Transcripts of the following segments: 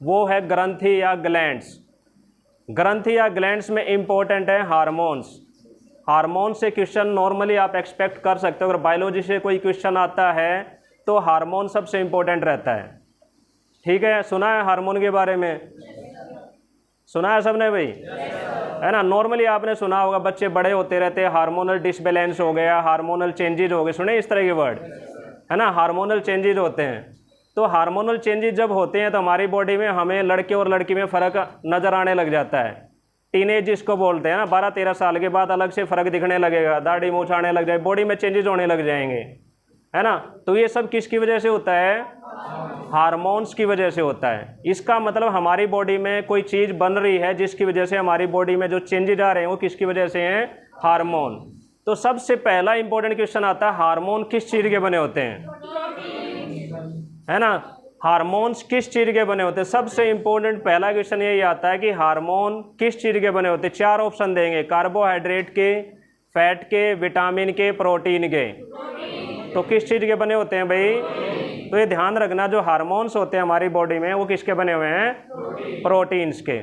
वो है ग्रंथि या ग्लैंड्स। ग्रंथि या ग्लैंड्स में इम्पोर्टेंट है हार्मोन्स। हार्मोन से क्वेश्चन नॉर्मली आप एक्सपेक्ट कर सकते हो, अगर बायोलॉजी से कोई क्वेश्चन आता है तो हार्मोन सबसे इम्पोर्टेंट रहता है। ठीक है, सुना है हार्मोन के बारे में? सुना है सबने भाई? है ना, नॉर्मली आपने सुना होगा, बच्चे बड़े होते रहते हैं, हार्मोनल डिसबैलेंस हो गया, हार्मोनल चेंजेज हो गए, सुने इस तरह के वर्ड, है ना, हार्मोनल चेंजेज होते हैं। तो हार्मोनल चेंजेस जब होते हैं तो हमारी बॉडी में हमें लड़के और लड़की में फ़र्क नज़र आने लग जाता है। टीनेज जिसको बोलते हैं ना, 12-13 साल के बाद अलग से फ़र्क दिखने लगेगा, दाढ़ी मूंछ आने लग जाए, बॉडी में चेंजेस होने लग जाएंगे, है ना। तो ये सब किसकी वजह से होता है? हार्मोन्स की वजह से होता है। इसका मतलब हमारी बॉडी में कोई चीज़ बन रही है जिसकी वजह से हमारी बॉडी में जो चेंजेज आ रहे हैं वो किसकी वजह से हैं? हार्मोन। तो सबसे पहला इंपॉर्टेंट क्वेश्चन आता है, हार्मोन किस चीज़ के बने होते हैं? है ना, हार्मोन्स किस चीज़ के बने होते हैं? सबसे इंपॉर्टेंट पहला क्वेश्चन यही आता है कि हार्मोन किस चीज़ के बने होते हैं। 4 ऑप्शन देंगे, कार्बोहाइड्रेट के, फैट के, विटामिन के, प्रोटीन के। तो किस चीज़ के बने होते हैं भाई? तो ये ध्यान रखना, जो हार्मोन्स होते हैं हमारी बॉडी में वो किसके बने हुए हैं? प्रोटीन्स के।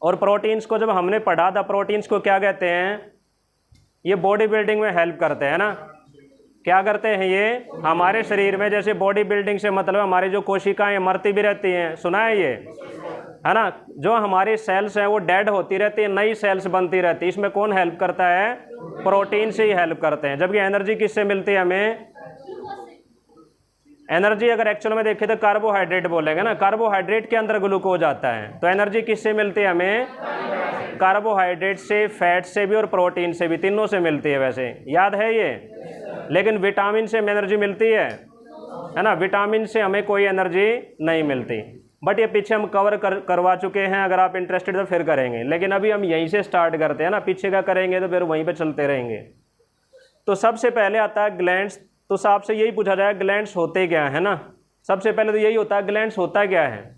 और प्रोटीन्स को जब हमने पढ़ा था, प्रोटीन्स को क्या कहते हैं? ये बॉडी बिल्डिंग में हेल्प करते हैं ना। क्या करते हैं ये? हमारे शरीर में, जैसे बॉडी बिल्डिंग से मतलब हमारी जो कोशिकाएं मरती भी रहती हैं, सुना है ये, है ना, जो हमारी सेल्स हैं वो डेड होती रहती है, नई सेल्स बनती रहती है। इसमें कौन हेल्प करता है? प्रोटीन से ही हेल्प करते हैं। जबकि एनर्जी किससे मिलती है हमें? एनर्जी अगर एक्चुअल में देखें तो कार्बोहाइड्रेट बोलेंगे ना, कार्बोहाइड्रेट के अंदर ग्लूकोज आता है। तो एनर्जी किससे मिलती है हमें? कार्बोहाइड्रेट से, फैट से भी और प्रोटीन से भी, तीनों से मिलती है। वैसे याद है ये? लेकिन विटामिन से हमें एनर्जी मिलती है ना, विटामिन से हमें कोई एनर्जी नहीं मिलती। बट ये पीछे हम कवर करवा चुके हैं, अगर आप इंटरेस्टेड तो फिर करेंगे। लेकिन अभी हम यहीं से स्टार्ट करते हैं ना, पीछे का करेंगे तो फिर वहीं पे चलते रहेंगे। तो सबसे पहले आता है ग्लैंड्स। तो आपसे यही पूछा जाए ग्लैंड्स होते क्या है ना, सबसे पहले तो यही होता है ग्लैंड्स होता क्या है?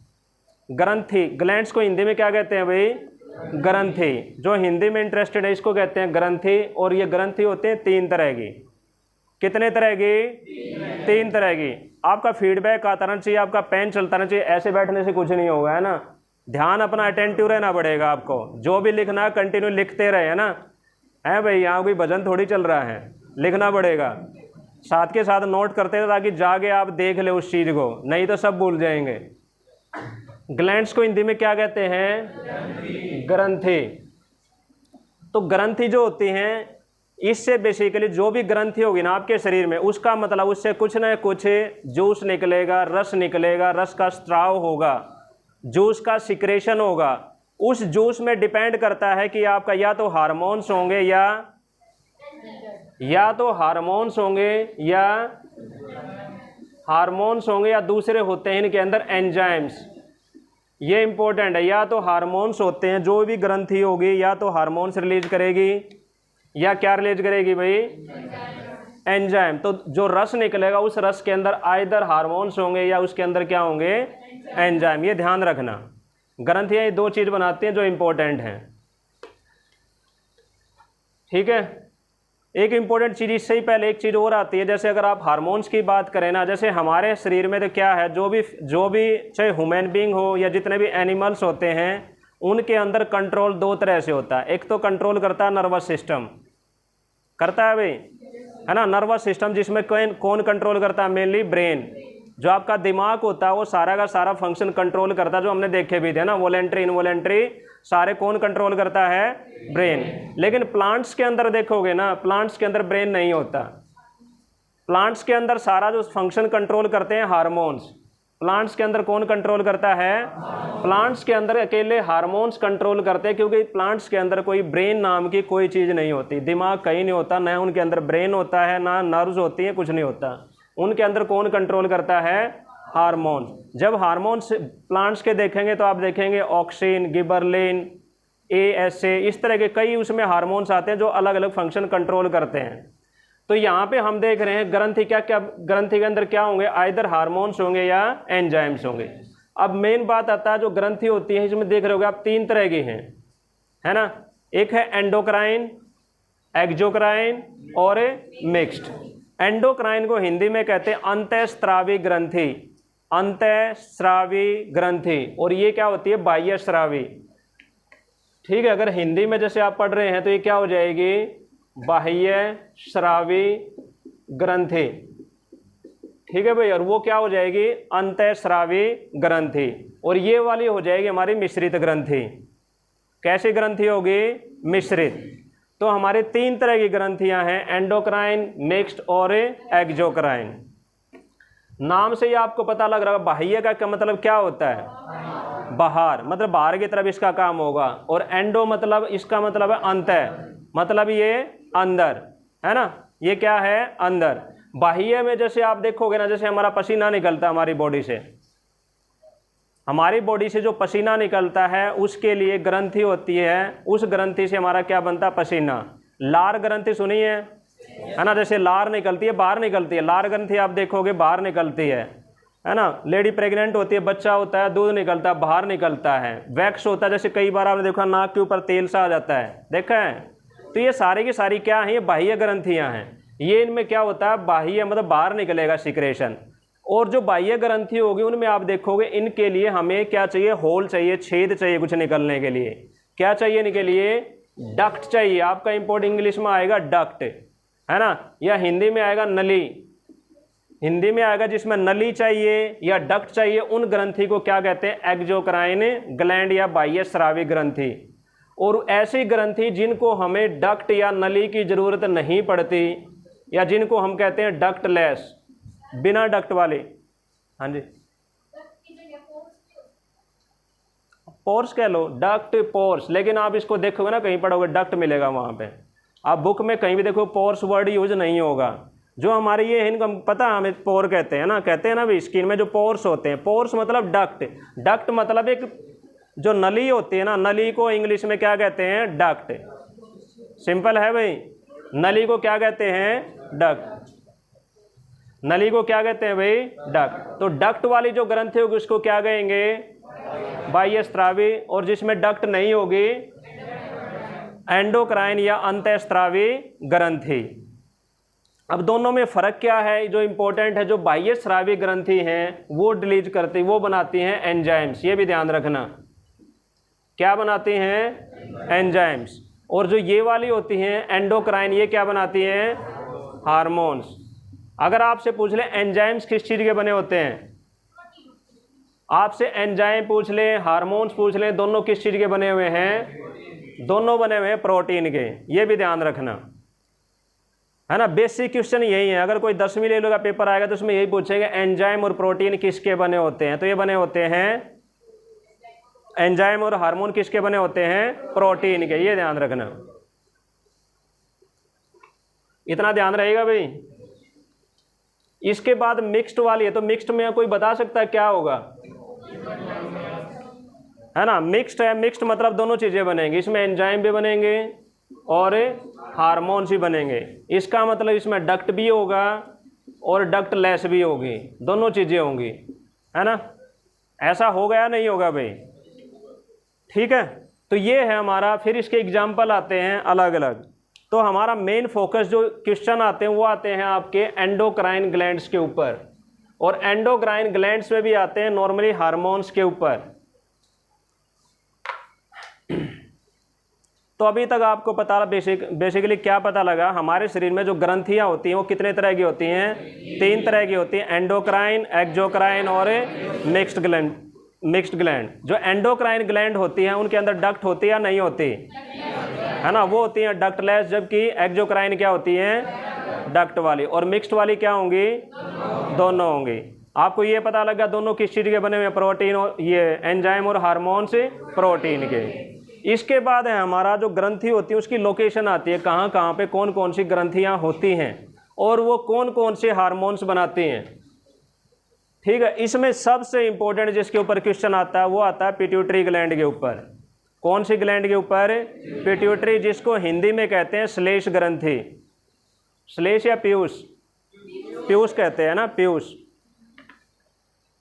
ग्रंथि। ग्लैंड्स को हिंदी में क्या कहते हैं भाई? ग्रंथि। जो हिंदी में इंटरेस्टेड है इसको कहते हैं ग्रंथि। और ये ग्रंथि होते हैं 3 तरह की। कितने तरह की? 3 तरह की। आपका फीडबैक आता रहना चाहिए, आपका पेन चलता रहना चाहिए, ऐसे बैठने से कुछ नहीं होगा, है ना। ध्यान अपना अटेंटिव रहना पड़ेगा आपको, जो भी लिखना है कंटिन्यू लिखते रहे, है ना। है भाई, यहाँ कोई भजन थोड़ी चल रहा है, लिखना पड़ेगा। साथ के साथ नोट करते रहे ताकि जाके आप देख ले उस चीज़ को, नहीं तो सब भूल जाएंगे। ग्लैंड्स को हिंदी में क्या कहते हैं? ग्रंथि। तो ग्रंथि जो होती हैं, इससे बेसिकली जो भी ग्रंथि होगी ना आपके शरीर में, उसका मतलब उससे कुछ ना कुछ जूस निकलेगा, रस निकलेगा, रस का स्त्राव होगा, जूस का सिक्रेशन होगा। उस जूस में डिपेंड करता है कि आपका या तो हार्मोन्स होंगे या तो हार्मोन्स होंगे या दूसरे होते हैं इनके अंदर एंजाइम्स। ये इंपॉर्टेंट है, या तो हार्मोन्स होते हैं, जो भी ग्रंथि होगी या तो हार्मोन्स रिलीज करेगी या क्या रिलीज करेगी भाई? एंजाइम। तो जो रस निकलेगा उस रस के अंदर आइदर हार्मोन्स होंगे या उसके अंदर क्या होंगे? एंजाइम। ये ध्यान रखना, ग्रंथियां ये 2 चीज बनाती हैं जो इंपॉर्टेंट हैं। ठीक है, एक इंपॉर्टेंट चीज, इससे ही पहले एक चीज और आती है। जैसे अगर आप हार्मोन्स की बात करें ना, जैसे हमारे शरीर में तो क्या है, जो भी चाहे ह्यूमन बीइंग हो या जितने भी एनिमल्स होते हैं, उनके अंदर कंट्रोल 2 तरह से होता है। एक तो कंट्रोल करता है नर्वस सिस्टम, करता है भाई, है ना, नर्वस सिस्टम, जिसमें कौन कंट्रोल करता है? Mainly brain. जो आपका दिमाग होता है वो सारा का सारा फंक्शन कंट्रोल करता है, जो हमने देखे भी थे ना, वॉलेंट्री इनवॉलेंट्री सारे कौन कंट्रोल करता है? ब्रेन। लेकिन प्लांट्स के अंदर देखोगे ना, प्लांट्स के अंदर ब्रेन नहीं होता। प्लांट्स के अंदर सारा जो फंक्शन कंट्रोल करते हैं हार्मोन्स। प्लांट्स के अंदर कौन कंट्रोल करता है? प्लांट्स के अंदर अकेले हार्मोन्स कंट्रोल करते हैं, क्योंकि प्लांट्स के अंदर कोई ब्रेन नाम की कोई चीज़ नहीं होती, दिमाग कहीं नहीं होता, ना उनके अंदर ब्रेन होता है, ना नर्व्स होती है, कुछ नहीं होता। उनके अंदर कौन कंट्रोल करता है? हार्मोन्स। जब हार्मोन्स प्लांट्स के देखेंगे तो आप देखेंगे ऑक्सिन, गिबरलिन, ASA, इस तरह के कई उसमें हार्मोन्स आते हैं जो अलग अलग फंक्शन कंट्रोल करते हैं। तो यहाँ पे हम देख रहे हैं ग्रंथि ग्रंथि के अंदर क्या होंगे? आइदर हार्मोन्स होंगे या एंजाइम्स होंगे। अब मेन बात आता है, जो ग्रंथि होती है इसमें देख रहे होगे आप 3 तरह की हैं, है ना। एक है एंडोक्राइन, एक्जोक्राइन और मिक्स्ड। एंडोक्राइन को हिंदी में कहते हैं अंतःस्रावी ग्रंथि। अंतःस्रावी ग्रंथि, और ये क्या होती है? बाह्य स्रावी। ठीक है, अगर हिंदी में जैसे आप पढ़ रहे हैं तो ये क्या हो जाएगी? बाह्य स्रावी ग्रंथि। ठीक है भाई, और वो क्या हो जाएगी? अंतःस्रावी ग्रंथि। और ये वाली हो जाएगी हमारी मिश्रित ग्रंथि। कैसी ग्रंथि होगी? मिश्रित। तो हमारे 3 तरह की ग्रंथियां हैं, एंडोक्राइन, मिक्स्ड और एक्जोक्राइन। नाम से ही आपको पता लग रहा है बाह्य का मतलब क्या होता है? बाहर, मतलब बाहर की तरफ इसका काम होगा। और एंडो मतलब इसका मतलब है अंतः, मतलब ये अंदर है ना, ये क्या है? अंदर। बाह्य में जैसे आप देखोगे ना, जैसे हमारा पसीना निकलता है हमारी बॉडी से, हमारी बॉडी से जो पसीना निकलता है उसके लिए ग्रंथि होती है, उस ग्रंथि से हमारा क्या बनता है? पसीना। लार ग्रंथि सुनी है ना, जैसे लार निकलती है बाहर निकलती है, लार ग्रंथि आप देखोगे बाहर निकलती है ना। लेडी प्रेग्नेंट होती है, बच्चा होता है, दूध निकलता है, बाहर निकलता है। वैक्स होता है, जैसे कई बार आपने देखा नाक के ऊपर तेल सा आ जाता है, देखा है? तो ये सारी की सारी क्या है? ये बाह्य ग्रंथियां हैं। ये इनमें क्या होता है? बाह्य मतलब बाहर निकलेगा सिक्रेशन। और जो बाह्य ग्रंथि होगी उनमें आप देखोगे इनके लिए हमें क्या चाहिए? होल चाहिए, छेद चाहिए कुछ निकलने के लिए। क्या चाहिए इनके लिए? डक्ट चाहिए। आपका इंपोर्ट इंग्लिश में आएगा डक्ट, है ना, या हिंदी में आएगा नली। हिंदी में आएगा जिसमें नली चाहिए या डक्ट चाहिए, उन ग्रंथि को क्या कहते हैं? एक्जोक्राइन ग्लैंड या बाह्य स्रावी ग्रंथि। और ऐसी ग्रंथि जिनको हमें डक्ट या नली की जरूरत नहीं पड़ती, या जिनको हम कहते हैं डक्टलेस, बिना डक्ट वाले। हाँ जी, पोर्स कह लो, डक्ट पोर्स, लेकिन आप इसको देखोगे ना कहीं पढ़ोगे डक्ट मिलेगा वहाँ पे। आप बुक में कहीं भी देखो पोर्स वर्ड यूज नहीं होगा। जो हमारे ये इनको पता है, हमें पोर कहते हैं ना भी, स्किन में जो पोर्स होते हैं, पोर्स मतलब डक्ट। डक्ट मतलब एक जो नली होती है ना, नली को इंग्लिश में क्या कहते हैं? डक्ट। सिंपल है भाई, नली को क्या कहते हैं? डक्ट। नली को क्या कहते हैं भाई? डक्ट। तो डक्ट वाली जो ग्रंथि होगी उसको क्या कहेंगे? बाह्य स्रावी। और जिसमें डक्ट नहीं होगी एंडोक्राइन या अंतःस्रावी ग्रंथि। अब दोनों में फर्क क्या है जो इंपॉर्टेंट है? जो बाह्य स्रावी ग्रंथि हैं वो रिलीज करती, वो बनाती हैं एंजाइम्स। ये भी ध्यान रखना, क्या बनाती हैं? एंजाइम्स। और जो ये वाली होती हैं एंडोक्राइन, ये क्या बनाती हैं? हार्मोन्स। अगर आपसे पूछ ले एंजाइम्स किस चीज़ के बने होते हैं, आपसे एंजाइम पूछ ले, हार्मोन्स पूछ ले, दोनों किस चीज़ के बने हुए हैं? दोनों बने हुए हैं प्रोटीन के। ये भी ध्यान रखना, है ना। बेसिक क्वेश्चन यही है। अगर कोई 10वीं लेवल का पेपर आएगा तो उसमें यही पूछेगा एंजाइम और प्रोटीन किसके बने होते हैं, तो ये बने होते हैं एंजाइम, और हार्मोन किसके बने होते हैं? प्रोटीन के। ये ध्यान रखना, इतना ध्यान रहेगा भाई। इसके बाद मिक्स्ड वाली है, तो मिक्स्ड में कोई बता सकता है क्या होगा? है ना, मिक्स्ड है। मिक्स्ड मतलब दोनों चीजें बनेंगी, इसमें एंजाइम भी बनेंगे और हार्मोन्स भी बनेंगे। इसका मतलब इसमें डक्ट भी होगा और डक्ट लेस भी होगी, दोनों चीजें होंगी, है ना। ऐसा होगा या नहीं होगा भाई? ठीक है, तो ये है हमारा। फिर इसके एग्जाम्पल आते हैं अलग अलग। तो हमारा मेन फोकस जो क्वेश्चन आते हैं वो आते हैं आपके एंडोक्राइन ग्लैंड्स के ऊपर, और एंडोक्राइन ग्लैंड्स में भी आते हैं नॉर्मली हार्मोन्स के ऊपर। तो अभी तक आपको पता बेसिकली क्या पता लगा? हमारे शरीर में जो ग्रंथियां होती हैं वो कितने तरह की होती हैं? 3 तरह की होती हैं, एंडोक्राइन, एक्जोक्राइन और मिक्स्ड ग्लैंड। मिक्स्ड ग्लैंड, जो एंडोक्राइन ग्लैंड होती हैं उनके अंदर डक्ट होती है या नहीं होती? है ना, वो होती हैं डक्टलेस, जबकि एक्जोक्राइन क्या होती हैं? डक्ट वाली। और मिक्स्ड वाली क्या होंगी? दोनों होंगी। आपको ये पता लगा दोनों किस चीज़ के बने हुए हैं? प्रोटीन, और ये एंजाइम और हार्मोन से प्रोटीन के। इसके बाद है हमारा जो ग्रंथि होती है उसकी लोकेशन आती है, कहाँ कहाँ पे कौन कौन सी ग्रंथियाँ होती हैं और वो कौन कौन से हार्मोन्स बनाती हैं। ठीक है, इसमें सबसे इंपॉर्टेंट जिसके ऊपर क्वेश्चन आता है वो आता है पिट्यूटरी ग्लैंड के ऊपर। कौन सी ग्लैंड के ऊपर? पिट्यूटरी, जिसको हिंदी में कहते हैं श्लेष ग्रंथि। श्लेष या पीयूष? पीयूष कहते हैं ना, पीयूष।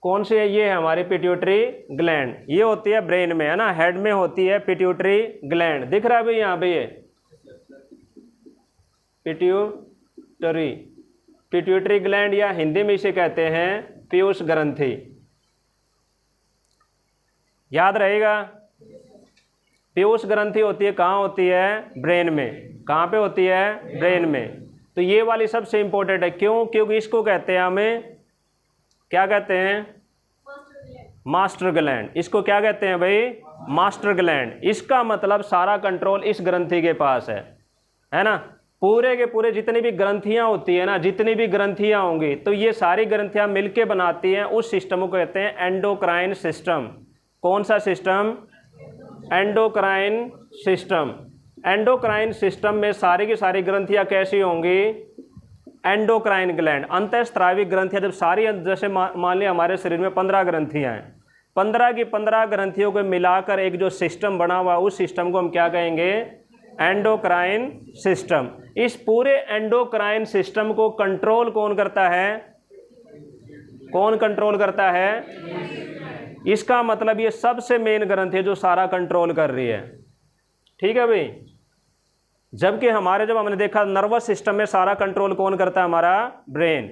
कौन सी है? ये है हमारी पिट्यूटरी ग्लैंड। ये होती है ब्रेन में, है ना, हेड में होती है पिट्यूटरी ग्लैंड। दिख रहा है भाई यहाँ पे ये पिट्यूटरी ग्लैंड, या हिंदी में इसे कहते हैं पीयूष ग्रंथि। याद रहेगा। पीयूष ग्रंथि होती है कहाँ होती है? ब्रेन में। कहाँ पे होती है? ब्रेन में। तो ये वाली सबसे इंपॉर्टेंट है। क्यों? क्योंकि इसको कहते हैं हमें, क्या कहते हैं? Master gland. इसको क्या कहते हैं भाई? Master gland. इसका मतलब सारा कंट्रोल इस ग्रंथि के पास है ना। पूरे के पूरे जितनी भी ग्रंथियां होती है ना, जितनी भी ग्रंथियां होंगी, तो ये सारी ग्रंथियां मिलके बनाती हैं उस सिस्टम को कहते हैं एंडोक्राइन सिस्टम। कौन सा system? Endocrine system. Endocrine system में सारी की सारी ग्रंथियां कैसी होंगी? एंडोक्राइन ग्लैंड, अंतःस्रावी ग्रंथियां जब सारी, जैसे मान लिया हमारे शरीर में 15 ग्रंथियां हैं, 15 की 15 ग्रंथियों को मिलाकर एक जो सिस्टम बना हुआ, उस सिस्टम को हम क्या कहेंगे? Endocrine system. इस पूरे एंडोक्राइन सिस्टम को कंट्रोल कौन करता है? कौन कंट्रोल करता है? इसका मतलब ये सबसे मेन ग्रंथि है जो सारा कंट्रोल कर रही है। ठीक है भाई। जबकि जब हमने देखा नर्वस सिस्टम में सारा कंट्रोल कौन करता है? हमारा ब्रेन,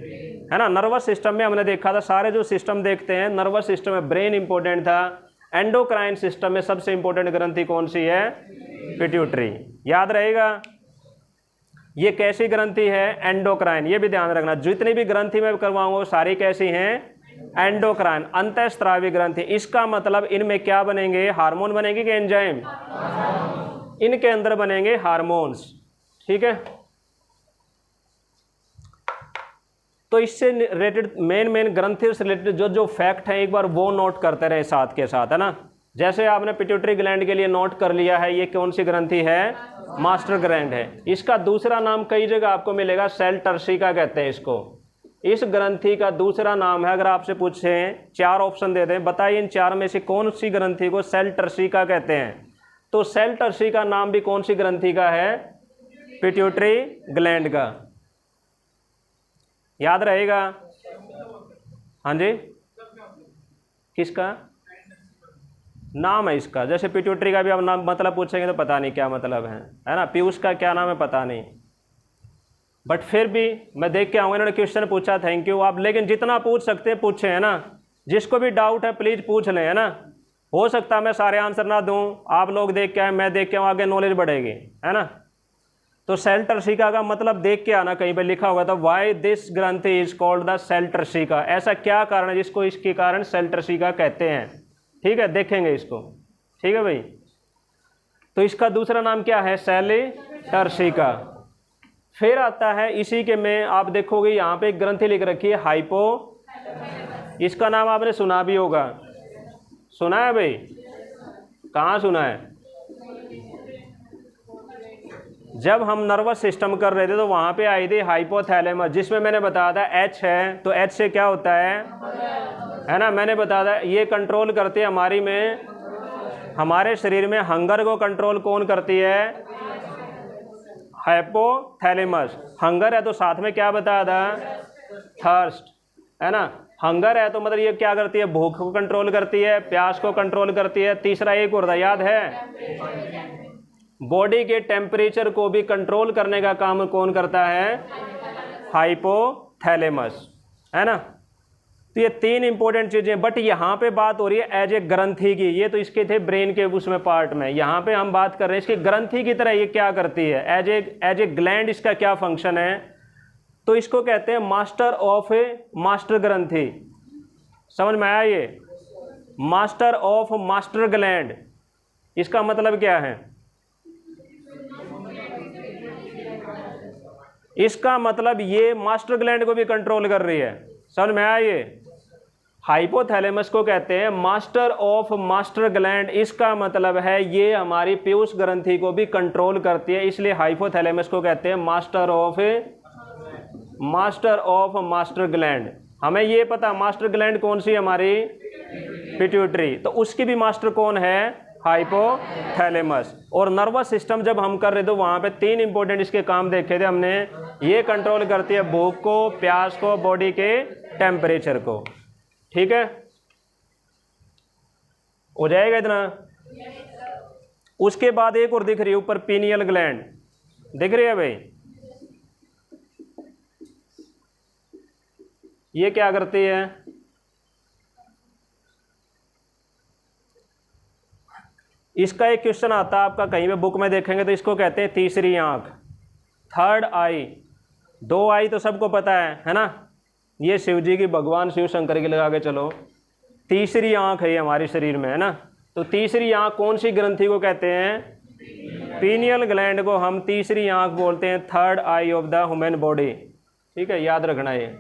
है ना। नर्वस सिस्टम में हमने देखा था, सारे जो सिस्टम देखते हैं नर्वस सिस्टम में ब्रेन इंपॉर्टेंट था। एंडोक्राइन सिस्टम में सबसे इंपॉर्टेंट ग्रंथि कौन सी है? पिट्यूटरी। याद रहेगा। ये कैसी ग्रंथि है? एंडोक्राइन। ये भी ध्यान रखना, जितनी भी ग्रंथि मैं करवाऊंगा वो सारी कैसी हैं? एंडोक्राइन, अंतःस्रावी ग्रंथि। इसका मतलब इनमें क्या बनेंगे? हार्मोन बनेंगे कि एंजाइम? इनके अंदर बनेंगे हार्मोन्स। ठीक है। तो इससे रिलेटेड मेन ग्रंथि से रिलेटेड जो फैक्ट है एक बार वो नोट करते रहे साथ के साथ, है ना। जैसे आपने पिट्यूटरी ग्लैंड के लिए नोट कर लिया है, ये कौन सी ग्रंथि है? मास्टर ग्लैंड है। इसका दूसरा नाम कई जगह आपको मिलेगा, सेल टर्सिका कहते हैं इसको। इस ग्रंथि का दूसरा नाम है, अगर आपसे पूछें, 4 ऑप्शन दे दें, बताइए इन 4 में से कौन सी ग्रंथि को सेल टर्सिका कहते हैं? तो सेल टर्सिका नाम भी कौन सी ग्रंथि का है? पिट्यूटरी ग्लैंड का। याद रहेगा। हाँ जी, किसका नाम है इसका? जैसे पिट्यूटरी का भी आप नाम मतलब पूछेंगे तो पता नहीं क्या मतलब है ना। पीयूष का क्या नाम है पता नहीं, बट फिर भी मैं देख के आऊँगा। इन्होंने क्वेश्चन पूछा, थैंक यू आप, लेकिन जितना पूछ सकते हैं पूछे, है ना। जिसको भी डाउट है प्लीज़ पूछ लें, है ना। हो सकता है मैं सारे आंसर ना दूं, आप लोग देख के आए, मैं देख के आऊँ, आगे नॉलेज बढ़ेगी, है ना। तो सेल टर्सिका का मतलब देख के आना, कहीं पे लिखा हुआ था व्हाई दिस ग्रंथि is called the sella turcica. ऐसा क्या कारण है जिसको इसके कारण सेल टर्सिका कहते हैं? ठीक है, देखेंगे इसको। ठीक है भाई। तो इसका दूसरा नाम क्या है? Sella turcica. फिर आता है इसी के में, आप देखोगे यहाँ पे एक ग्रंथि लिख रखी है हाइपो। इसका नाम आपने सुना भी होगा। सुना है भाई? कहाँ सुना है? जब हम नर्वस सिस्टम कर रहे थे तो वहाँ पे आई थी हाइपोथैलेमस, जिसमें मैंने बताया था H है, तो H से क्या होता है ना। मैंने बताया था ये कंट्रोल करती है हमारे शरीर में हंगर को कंट्रोल कौन करती है? हाइपोथैलेमस। हंगर है तो साथ में क्या बताया था? थर्स्ट, है ना। हंगर है तो मतलब ये क्या करती है? भूख को कंट्रोल करती है, प्यास को कंट्रोल करती है। तीसरा एक और था, याद है? बॉडी के टेम्परेचर को भी कंट्रोल करने का काम कौन करता है? हाइपोथैलेमस, है ना। तो ये 3 इंपॉर्टेंट चीजें, बट यहाँ पे बात हो रही है एज ए ग्रंथि की। ये तो इसके थे ब्रेन के उसमें पार्ट में, यहाँ पे हम बात कर रहे हैं इसकी ग्रंथि की तरह ये क्या करती है, एज ए ग्लैंड इसका क्या फंक्शन है। तो इसको कहते हैं मास्टर ऑफ मास्टर ग्रंथि। समझ में आया ये? मास्टर ऑफ मास्टर ग्लैंड, इसका मतलब क्या है? इसका मतलब ये मास्टर ग्लैंड को भी कंट्रोल कर रही है। समझ में आया ये? हाइपोथैलेमस को कहते हैं मास्टर ऑफ मास्टर ग्लैंड। इसका मतलब है ये हमारी पीयूष ग्रंथि को भी कंट्रोल करती है, इसलिए हाइपोथैलेमस को कहते हैं मास्टर ऑफ मास्टर ग्लैंड। हमें ये पता मास्टर ग्लैंड कौन सी है हमारी? पिट्यूटरी। तो उसकी भी मास्टर कौन है? हाइपोथैलेमस। और नर्वस सिस्टम जब हम कर रहे थे वहाँ पे 3 इंपॉर्टेंट इसके काम देखे थे हमने। ये कंट्रोल करती है भूख को, प्यास को, बॉडी के टेम्परेचर को। ठीक है, हो जाएगा इतना। उसके बाद एक और दिख रही है ऊपर, पीनियल ग्लैंड दिख रही है भाई। ये क्या करती है? इसका एक क्वेश्चन आता है आपका, कहीं पे बुक में देखेंगे तो इसको कहते हैं तीसरी आँख, थर्ड आई। दो आई तो सबको पता है ना, ये शिव जी की, भगवान शिव शंकर की लगा के चलो। तीसरी आँख है ये हमारे शरीर में, है ना। तो तीसरी आँख कौन सी ग्रंथि को कहते हैं? पीनियल ग्लैंड को हम तीसरी आँख बोलते हैं, third I of the human body. ठीक है, याद रखना ये।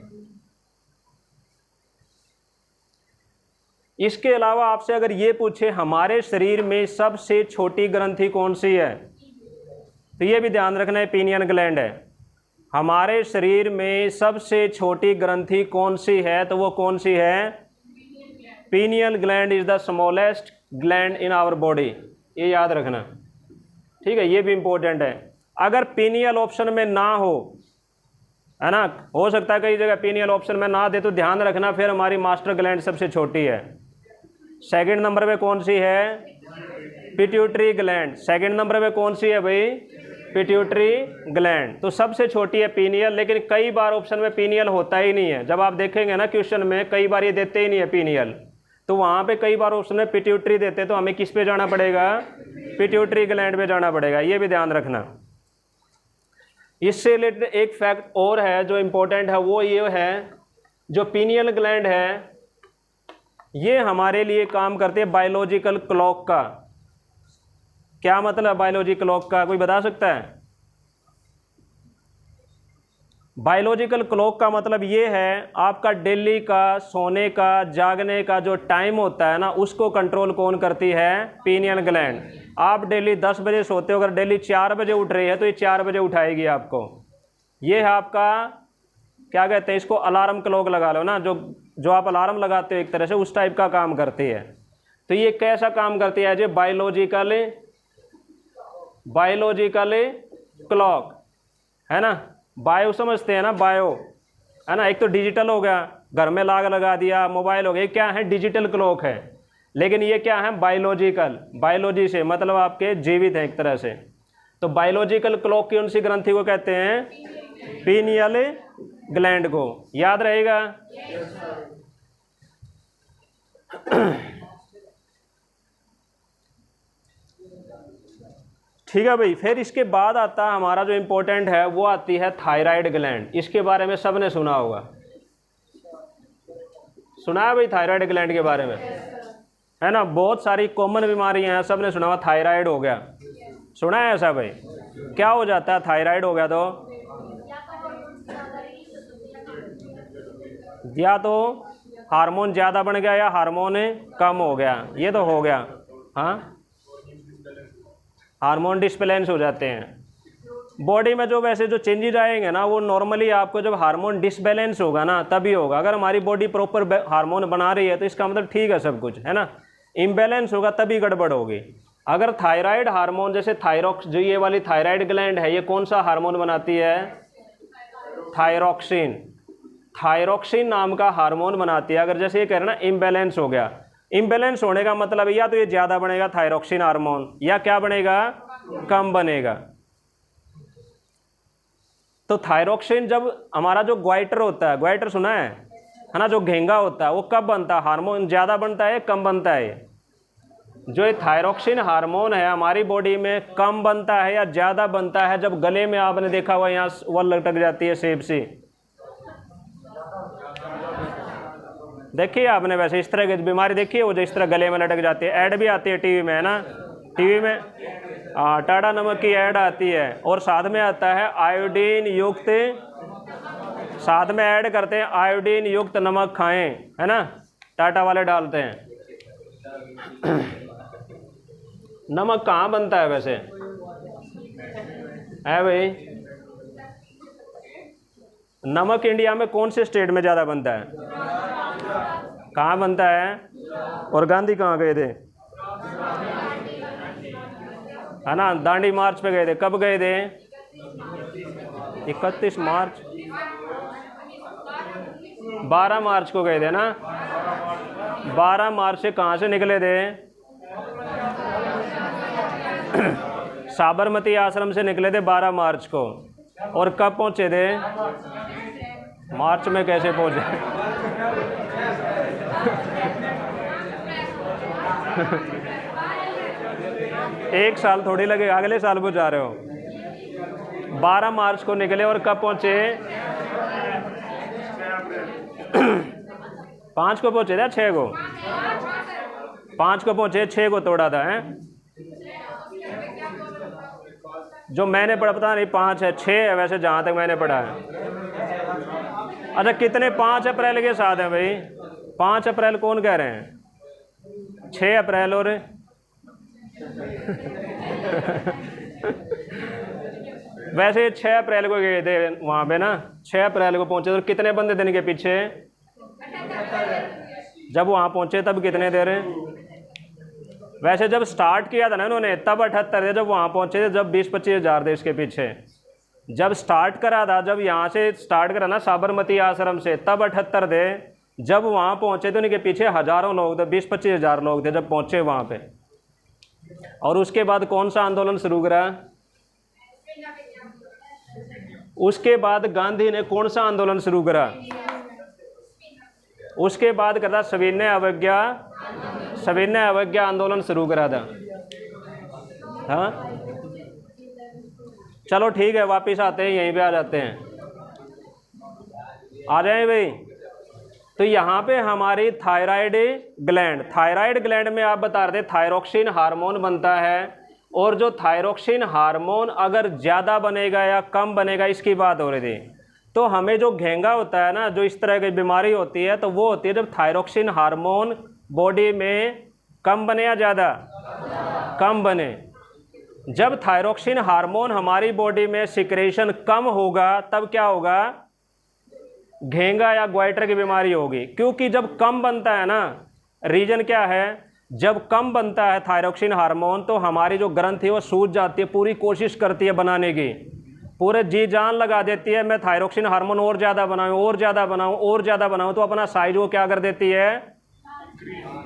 इसके अलावा आपसे अगर ये पूछे हमारे शरीर में सबसे छोटी ग्रंथि कौन सी है, तो ये भी ध्यान रखना है, पीनियल ग्लैंड है। हमारे शरीर में सबसे छोटी ग्रंथि कौन सी है, तो वो कौन सी है? Pineal gland is the smallest gland in our body, ये याद रखना। ठीक है, ये भी इंपॉर्टेंट है। अगर पीनियल ऑप्शन में ना हो, है ना, हो सकता है कई जगह पीनियल ऑप्शन में ना दे, तो ध्यान रखना फिर हमारी मास्टर ग्लैंड सबसे छोटी है। सेकंड नंबर पे कौन सी है? Pituitary gland. सेकंड नंबर पे कौन सी है भाई? Pituitary gland. तो सबसे छोटी है पीनियल, लेकिन कई बार ऑप्शन में पीनियल होता ही नहीं है। जब आप देखेंगे ना क्वेश्चन में, कई बार ये देते ही नहीं है पीनियल, तो वहाँ पे कई बार ऑप्शन में पिट्यूटरी देते, तो हमें किस पे जाना पड़ेगा? पिट्यूटरी ग्लैंड पे जाना पड़ेगा, ये भी ध्यान रखना। इससे रिलेटेड एक फैक्ट और है जो इम्पोर्टेंट है, वो ये है, जो पीनियल ग्लैंड है ये हमारे लिए काम करते हैं बायोलॉजिकल क्लॉक का। क्या मतलब बायोलॉजी क्लॉक का, कोई बता सकता है? बायोलॉजिकल क्लॉक का मतलब ये है, आपका डेली का सोने का, जागने का जो टाइम होता है ना, उसको कंट्रोल कौन करती है? Pineal gland. आप डेली 10 बजे सोते हो, अगर डेली 4 बजे उठ रही है तो ये 4 बजे उठाएगी आपको। ये है आपका, क्या कहते हैं इसको, अलार्म क्लॉक लगा लो ना, जो आप अलार्म लगाते हो एक तरह से, उस टाइप का काम करती है। तो ये कैसा काम करती है? जो बायोलॉजिकल क्लॉक, है ना। बायो समझते हैं ना, बायो, है ना। एक तो डिजिटल हो गया, घर में लाग लगा दिया, मोबाइल हो गया, क्या है? डिजिटल क्लॉक है। लेकिन ये क्या है? बायोलॉजिकल। बायोलॉजी से मतलब आपके जीवित है एक तरह से। तो बायोलॉजिकल क्लॉक की उनसी ग्रंथि को कहते हैं? पीनियल ग्लैंड को। याद रहेगा? ठीक है भाई। फिर इसके बाद आता है हमारा जो इम्पोर्टेंट है, वो आती है थायराइड ग्लैंड। इसके बारे में सबने सुना होगा, सुना है भाई थायराइड ग्लैंड के बारे में, है ना। बहुत सारी कॉमन बीमारियां हैं, सबने सुना हुआ, थायराइड हो गया, सुना है ऐसा भाई? क्या हो जाता है थायराइड हो गया तो? या तो हार्मोन ज़्यादा बन गया या हार्मोन कम हो गया, ये तो हो गया। हाँ, हार्मोन डिसबैलेंस हो जाते हैं बॉडी में। जो वैसे जो चेंजेज आएंगे ना, वो नॉर्मली आपको जब हार्मोन डिसबैलेंस होगा ना, तभी होगा। अगर हमारी बॉडी प्रॉपर हार्मोन बना रही है तो इसका मतलब ठीक है सब कुछ, है ना। इम्बैलेंस होगा तभी गड़बड़ होगी। अगर थायराइड हार्मोन, जैसे थायरॉक्स, जो ये वाली थायराइड ग्लैंड है, ये कौन सा हार्मोन बनाती है? थायरॉक्सिन। थायरॉक्सिन नाम का हार्मोन बनाती है। अगर जैसे ये कह रहे हैं ना इम्बैलेंस हो गया, इम्बैलेंस होने का मतलब या तो ये ज़्यादा बनेगा थायरॉक्सिन हार्मोन, या क्या बनेगा? कम बनेगा। तो थायरॉक्सिन जब हमारा जो ग्वाइटर होता है, ग्वाइटर सुना है ना, जो घेंगा होता है, वो कब बनता है? हार्मोन ज़्यादा बनता है कम बनता है? जो ये थायरॉक्सिन हार्मोन है हमारी बॉडी में कम बनता है या ज़्यादा बनता है? जब गले में आपने देखा हुआ यहाँ वो लटक जाती है सेब सी, देखिए आपने वैसे इस तरह की बीमारी देखी है, वो जो इस तरह गले में लटक जाती है। ऐड भी आती है टीवी में, है ना, टीवी में टाटा नमक की ऐड आती है, और साथ में आता है आयोडीन युक्त, साथ में ऐड करते हैं आयोडीन युक्त नमक खाएं, है ना, टाटा वाले डालते हैं। नमक कहाँ बनता है वैसे, है भाई? नमक इंडिया में कौन से स्टेट में ज़्यादा बनता है? कहाँ बनता है? और गांधी कहाँ गए थे, है ना? दांडी मार्च पे गए थे। कब गए थे? 31 मार्च, 12 मार्च को गए थे ना। 12 मार्च से कहाँ से निकले थे? साबरमती आश्रम से निकले थे 12 मार्च को। और कब पहुँचे थे? मार्च में कैसे पहुँचे? 1 साल थोड़ी लगेगा, अगले साल को जा रहे हो। 12 मार्च को निकले और कब पहुँचे? 5 को पहुँचे थे, 6 को? 5 को पहुँचे, 6 को तोड़ा था, हैं? जो मैंने पढ़ा पता नहीं 5 है 6 है वैसे, जहाँ तक मैंने पढ़ा है। अच्छा कितने 5 अप्रैल के साथ हैं भाई? 5 अप्रैल कौन कह रहे हैं? 6 अप्रैल और वैसे 6 अप्रैल को गए थे वहाँ पे ना, 6 अप्रैल को पहुँचे। तो कितने बंदे दिन के पीछे? जब वहाँ पहुँचे तब कितने देर? वैसे जब स्टार्ट किया था ना उन्होंने तब 78 थे, जब वहाँ पहुँचे थे जब 20-25 हज़ार थे इसके पीछे। जब स्टार्ट करा था, जब यहाँ से स्टार्ट करा ना साबरमती आश्रम से, तब 78 थे। जब वहाँ पहुँचे तो उनके पीछे हज़ारों लोग थे, 20-25 हज़ार लोग थे जब पहुँचे वहाँ पे। और उसके बाद कौन सा आंदोलन शुरू करा? उसके बाद गांधी ने कौन सा आंदोलन शुरू करा? उसके बाद करा सविनय अवज्ञा आंदोलन शुरू करा था। हाँ चलो ठीक है, वापिस आते हैं, यहीं पे आ जाते हैं, आ जाए भाई। तो यहाँ पे हमारी थायराइड ग्लैंड में आप बता रहे थे थायरोक्सिन हार्मोन बनता है। और जो थायरोक्सिन हार्मोन अगर ज़्यादा बनेगा या कम बनेगा इसकी बात हो रही थी। तो हमें जो घेंगा होता है ना, जो इस तरह की बीमारी होती है, तो वो होती है जब थायरोक्सिन हार्मोन बॉडी में कम बने या ज़्यादा? कम बने। जब थायरोक्सिन हार्मोन हमारी बॉडी में सिक्रेशन कम होगा तब क्या होगा? घेंगा या ग्वाइटर की बीमारी होगी। क्योंकि जब कम बनता है ना, रीजन क्या है? जब कम बनता है थायरोक्सिन हार्मोन तो हमारी जो ग्रंथि है वो सूज जाती है, पूरी कोशिश करती है बनाने की, पूरे जी जान लगा देती है मैं थायरोक्सिन हार्मोन और ज़्यादा बनाऊँ, और ज़्यादा बनाऊँ, और ज़्यादा बनाऊँ। तो अपना साइज वो क्या कर देती है?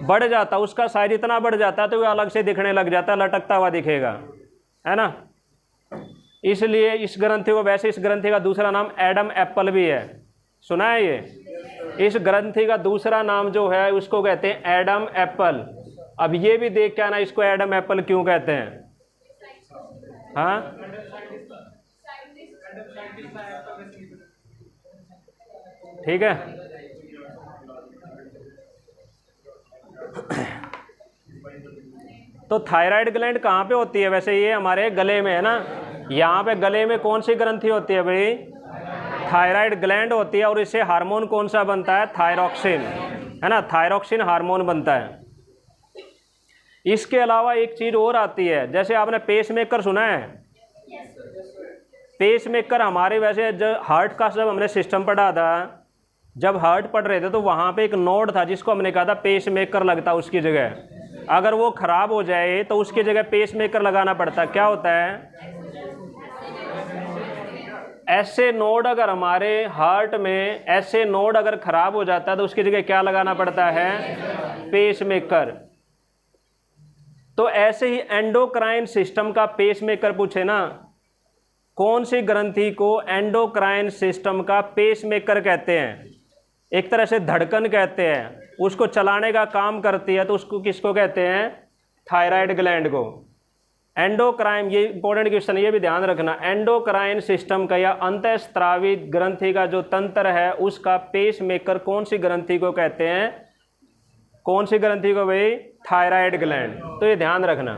बढ़ जाता है। उसका साइज इतना बढ़ जाता है तो वो अलग से दिखने लग जाता है, लटकता हुआ दिखेगा, है ना। इसलिए इस ग्रंथि को, वैसे इस ग्रंथि का दूसरा नाम एडम एप्पल भी है, सुना है ये? इस ग्रंथि का दूसरा नाम जो है उसको कहते हैं एडम एप्पल। अब ये भी देख के आना इसको एडम एप्पल क्यों कहते हैं। हाँ ठीक है। तो थायराइड ग्लैंड कहाँ पे होती है? वैसे ये हमारे गले में है ना। यहाँ पे गले में कौन सी ग्रंथि होती है भाई? थायराइड ग्लैंड होती है। और इससे हार्मोन कौन सा बनता है? थायरोक्सिन, है ना, थायरोक्सिन हार्मोन बनता है। इसके अलावा एक चीज़ और आती है, जैसे आपने पेसमेकर सुना है? पेसमेकर हमारे, वैसे जो हार्ट का जब हमने सिस्टम पढ़ा था, जब हार्ट पढ़ रहे थे तो वहाँ पे एक नोड था जिसको हमने कहा था पेसमेकर लगता, उसकी जगह अगर वो ख़राब हो जाए तो उसकी जगह पेसमेकर लगाना पड़ता। क्या होता है? ऐसे नोड अगर हमारे हार्ट में, ऐसे नोड अगर ख़राब हो जाता है तो उसकी जगह क्या लगाना पड़ता है? पेसमेकर। तो ऐसे ही एंडोक्राइन सिस्टम का पेसमेकर पूछे ना, कौन सी ग्रंथि को एंडोक्राइन सिस्टम का पेसमेकर कहते हैं? एक तरह से धड़कन कहते हैं, उसको चलाने का काम करती है, तो उसको किसको कहते हैं? थायराइड ग्लैंड को। एंडोक्राइन, ये इंपॉर्टेंट क्वेश्चन, ये भी ध्यान रखना, एंडोक्राइन सिस्टम का या अंतःस्रावी ग्रंथि का जो तंत्र है उसका पेसमेकर कौन सी ग्रंथि को कहते हैं? कौन सी ग्रंथि को भाई? Thyroid gland. तो ये ध्यान रखना,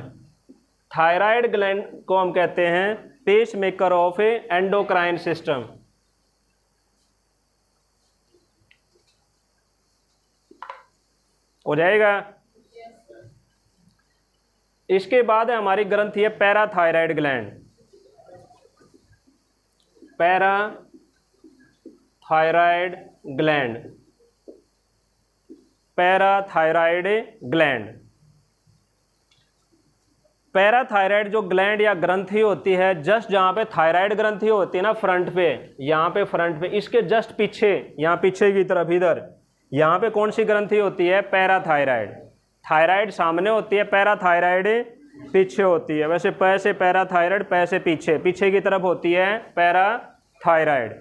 थायराइड ग्लैंड को हम कहते हैं पेसमेकर ऑफ एंडोक्राइन सिस्टम। हो जाएगा। इसके बाद है हमारी ग्रंथि है parathyroid gland. Parathyroid gland, parathyroid gland. Parathyroid जो ग्लैंड या ग्रंथि होती है, जस्ट जहाँ पे थायराइड ग्रंथि होती है ना फ्रंट पे, यहाँ पे फ्रंट पे, इसके जस्ट पीछे, यहाँ पीछे की तरफ इधर, यहाँ पे कौन सी ग्रंथि होती है? पैराथायराइड। थायराइड सामने होती है, पैराथायराइड पीछे होती है। वैसे पै से पैराथायराइड, पै से पीछे, पीछे की तरफ होती है पैराथायराइड।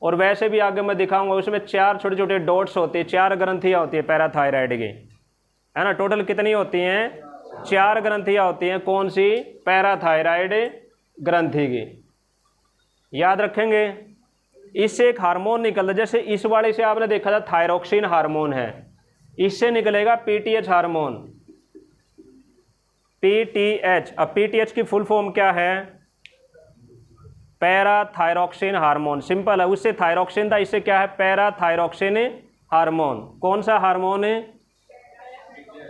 और वैसे भी आगे मैं दिखाऊंगा, उसमें 4 छोटे छोटे डॉट्स होती है, 4 ग्रंथियाँ होती है पैराथायराइड की, है ना। टोटल कितनी होती हैं? 4 ग्रंथियां होती हैं, कौन सी? पैराथायराइड ग्रंथि की। याद रखेंगे। इससे एक हार्मोन निकलता है, जैसे इस वाले से आपने देखा था थायरोक्सिन हार्मोन है, इससे निकलेगा पीटीएच हार्मोन, पीटीएच। अब पीटीएच की फुल फॉर्म क्या है? पैराथायरोक्सिन हार्मोन। सिंपल है, उससे थायरोक्सिन था, इससे क्या है? पैराथायरोक्सिन हार्मोन। कौन सा हार्मोन है?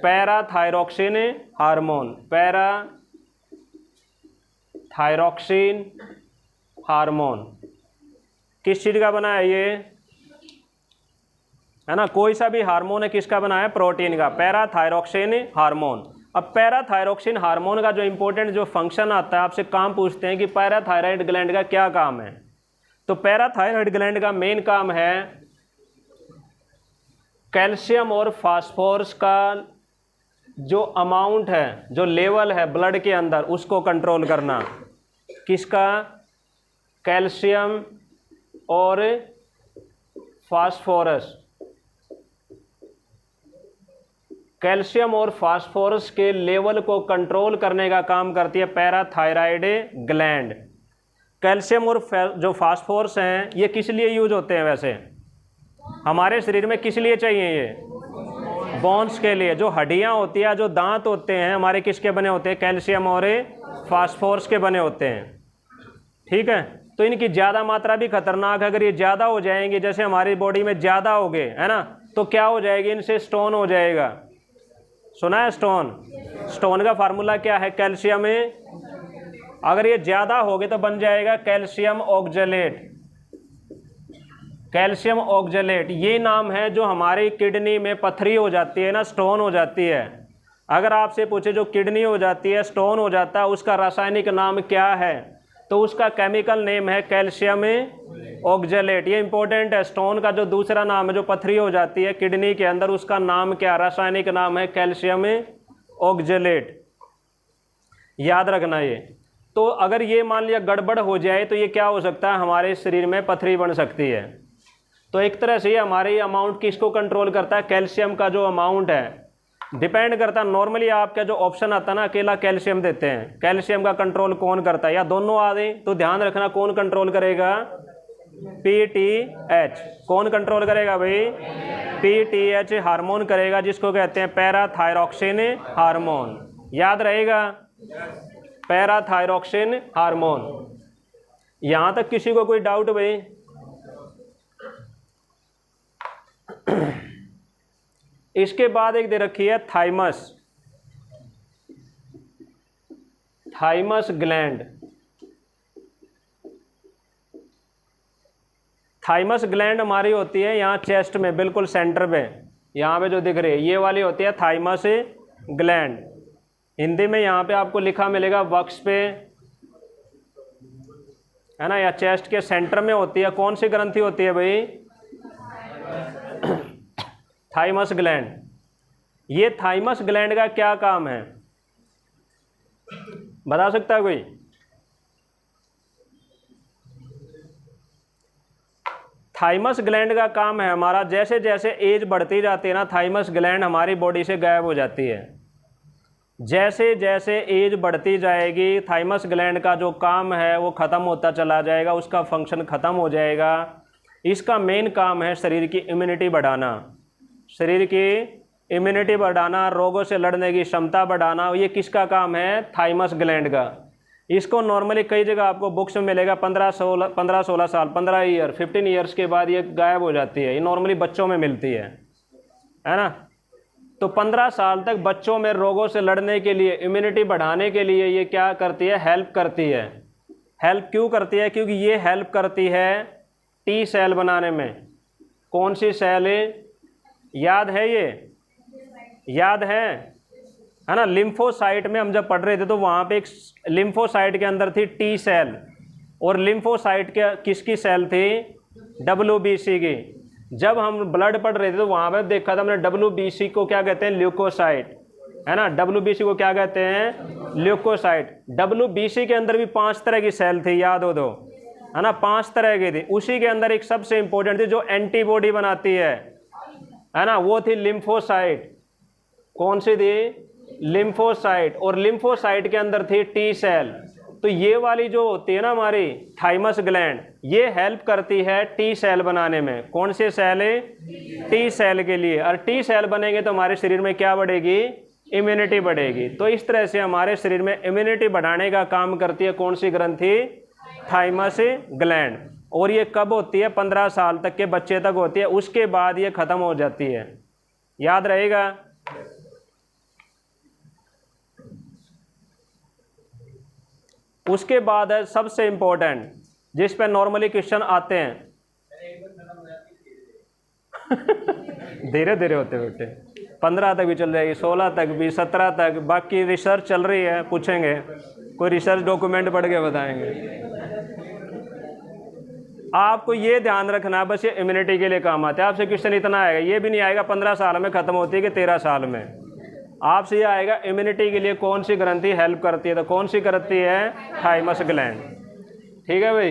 पैराथायरोक्सिन हार्मोन, पैराथायरोक्सिन हार्मोन। किस चीज़ का बना है ये? है ना, कोई सा भी हार्मोन है, किसका बना है? प्रोटीन का, पैराथायरोक्सिन हार्मोन। अब पैराथायरोक्सिन हार्मोन का जो इंपॉर्टेंट जो फंक्शन आता है, आपसे काम पूछते हैं कि पैराथायराइड ग्लैंड का क्या काम है। तो पैराथायराइड ग्लैंड का मेन काम है कैल्शियम और फास्फोरस का जो अमाउंट है, जो लेवल है ब्लड के अंदर, उसको कंट्रोल करना। किसका? कैल्शियम और फास्फोरस। कैल्शियम और फास्फोरस के लेवल को कंट्रोल करने का काम करती है पैराथायराइड ग्लैंड। कैल्शियम और जो फास्फोरस हैं, ये किस लिए यूज होते हैं? वैसे हमारे शरीर में किस लिए चाहिए ये? बोन्स के लिए। जो हड्डियां होती है, जो दांत होते हैं हमारे, किसके बने होते हैं? कैल्शियम और फास्फोरस के बने होते हैं। ठीक है, तो इनकी ज़्यादा मात्रा भी खतरनाक है। अगर ये ज़्यादा हो जाएंगे, जैसे हमारी बॉडी में ज़्यादा हो गए, है ना, तो क्या हो जाएगी? इनसे स्टोन हो जाएगा। सुना है स्टोन? स्टोन का फार्मूला क्या है? कैल्शियम में, अगर ये ज़्यादा हो गए तो बन जाएगा कैल्शियम ऑक्जेलेट। कैल्शियम ऑक्जेलेट ये नाम है जो हमारी किडनी में पथरी हो जाती है ना, स्टोन हो जाती है। अगर आपसे पूछे जो किडनी हो जाती है, स्टोन हो जाता है, उसका रासायनिक नाम क्या है, तो उसका केमिकल नेम है कैल्शियम ऑक्जेलेट। ये इंपॉर्टेंट है। स्टोन का जो दूसरा नाम है, जो पथरी हो जाती है किडनी के अंदर, उसका नाम क्या? रासायनिक नाम है कैल्शियम ऑक्जेलेट। याद रखना ये। तो अगर ये मान लिया गड़बड़ हो जाए तो ये क्या हो सकता है? हमारे शरीर में पथरी बन सकती है। तो एक तरह से ये हमारे अमाउंट किसको कंट्रोल करता है? कैल्शियम का जो अमाउंट है डिपेंड करता है। नॉर्मली आपका जो ऑप्शन आता है ना, अकेला कैल्शियम देते हैं। कैल्शियम का कंट्रोल कौन करता है? या दोनों आ गए तो ध्यान रखना कौन कंट्रोल करेगा? पीटीएच। कौन कंट्रोल करेगा भाई? पीटीएच हार्मोन करेगा, जिसको कहते हैं पैराथायरोक्सिन हार्मोन। याद रहेगा? पैराथायरोक्सिन हार्मोन। यहां तक किसी को कोई डाउट भाई? इसके बाद एक दे रखी है thymus, thymus gland. Thymus gland हमारी होती है यहाँ चेस्ट में, बिल्कुल सेंटर पे, यहाँ पे जो दिख रही है ये वाली होती है थाइमस ग्लैंड। हिंदी में यहाँ पे आपको लिखा मिलेगा वक्ष पे, है ना, या चेस्ट के सेंटर में होती है। कौन सी ग्रंथि होती है भाई? Thymus gland. ये थाइमस ग्लैंड का क्या काम है, बता सकता है कोई? थाइमस ग्लैंड का काम है हमारा, जैसे जैसे एज बढ़ती जाती है ना, थाइमस ग्लैंड हमारी बॉडी से गायब हो जाती है। जैसे जैसे एज बढ़ती जाएगी, थाइमस ग्लैंड का जो काम है वो ख़त्म होता चला जाएगा, उसका फंक्शन ख़त्म हो जाएगा। इसका मेन काम है शरीर की इम्यूनिटी बढ़ाना, शरीर की इम्यूनिटी बढ़ाना, रोगों से लड़ने की क्षमता बढ़ाना। ये किसका काम है? थाइमस ग्लैंड का। इसको नॉर्मली कई जगह आपको बुक्स में मिलेगा 15-16 साल, 15 ईयर, 15 ईयर्स के बाद ये गायब हो जाती है। ये नॉर्मली बच्चों में मिलती है ना। तो 15 साल तक बच्चों में रोगों से लड़ने के लिए, इम्यूनिटी बढ़ाने के लिए ये क्या करती है? हेल्प करती है। हेल्प क्यों करती है? क्योंकि ये हेल्प करती है टी सेल बनाने में। कौन सी सेल? याद है ये? याद है ना? लिम्फोसाइट में हम जब पढ़ रहे थे तो वहाँ पे एक लिम्फोसाइट के अंदर थी टी सेल, और लिम्फोसाइट के किसकी सेल थी? WBC की। जब हम ब्लड पढ़ रहे थे तो वहाँ पे देखा था हमने WBC को क्या कहते हैं? ल्यूकोसाइट, है ना। WBC को क्या कहते हैं? ल्यूकोसाइट। WBC के अंदर भी 5 तरह की सेल थी, याद हो दो, है ना, 5 तरह की थी। उसी के अंदर एक सबसे इंपॉर्टेंट थी जो एंटीबॉडी बनाती है ना, वो थी लिम्फोसाइट। कौन सी थी? लिम्फोसाइट, और लिम्फोसाइट के अंदर थी टी सेल। तो ये वाली जो होती है ना हमारी थाइमस ग्लैंड, ये हेल्प करती है टी सेल बनाने में। कौन से सेल है? टी सेल के लिए। और टी सेल बनेंगे तो हमारे शरीर में क्या बढ़ेगी? इम्यूनिटी बढ़ेगी। तो इस तरह से हमारे शरीर में इम्यूनिटी बढ़ाने का काम करती है कौन सी ग्रंथि? Thymus gland. और ये कब होती है? 15 साल तक के बच्चे तक होती है, उसके बाद ये खत्म हो जाती है। याद रहेगा। उसके बाद है सबसे इंपॉर्टेंट, जिस पे नॉर्मली क्वेश्चन आते हैं। धीरे धीरे होते बेटे, 15 तक भी चल जाएगी, 16 तक भी, 17 तक। बाकी रिसर्च चल रही है, पूछेंगे, कोई रिसर्च डॉक्यूमेंट पढ़ के बताएंगे। आपको ये ध्यान रखना है, बस ये इम्यूनिटी के लिए काम आते हैं। आपसे क्वेश्चन इतना आएगा, ये भी नहीं आएगा 15 साल में खत्म होती है कि 13 साल में। आपसे ये आएगा इम्यूनिटी के लिए कौन सी ग्रंथि हेल्प करती है, तो कौन सी ग्रंथि है? Thymus gland. ठीक है भाई।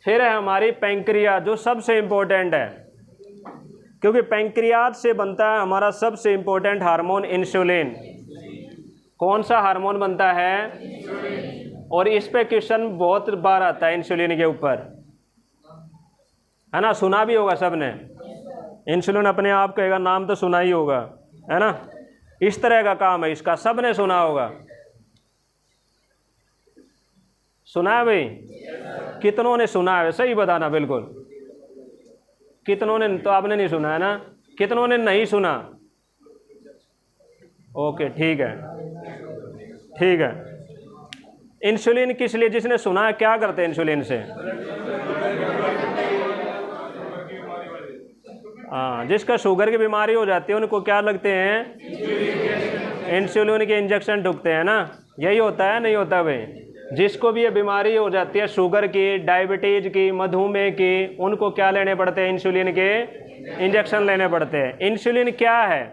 फिर है हमारी पैंक्रियाज, जो सबसे इंपॉर्टेंट है, क्योंकि पैंक्रियाज से बनता है हमारा सबसे इंपॉर्टेंट हार्मोन इंसुलिन। कौन सा हार्मोन बनता है? और इस पे क्वेश्चन बहुत बार आता है इंसुलिन के ऊपर, है ना? सुना भी होगा सबने, इंसुलिन अपने आप कहेगा, नाम तो सुना ही होगा, है ना? इस तरह का काम है इसका, सबने सुना होगा। सुना है भाई? कितनों ने सुना है? सही बताना बिल्कुल। कितनों ने? तो आपने नहीं सुना है ना? कितनों ने नहीं सुना? ओके, ठीक है, ठीक है। इंसुलिन किस लिए? जिसने सुना है, क्या करते हैं इंसुलिन से? हाँ, जिसका शुगर की बीमारी हो जाती है उनको क्या लगते हैं? इंसुलिन के इंजेक्शन ढुकते हैं ना। यही होता है, नहीं होता भाई? जिसको भी ये बीमारी हो जाती है, शुगर की, डायबिटीज की, मधुमेह की, उनको क्या लेने पड़ते हैं? इंसुलिन के इंजेक्शन लेने पड़ते हैं। इंसुलिन क्या है?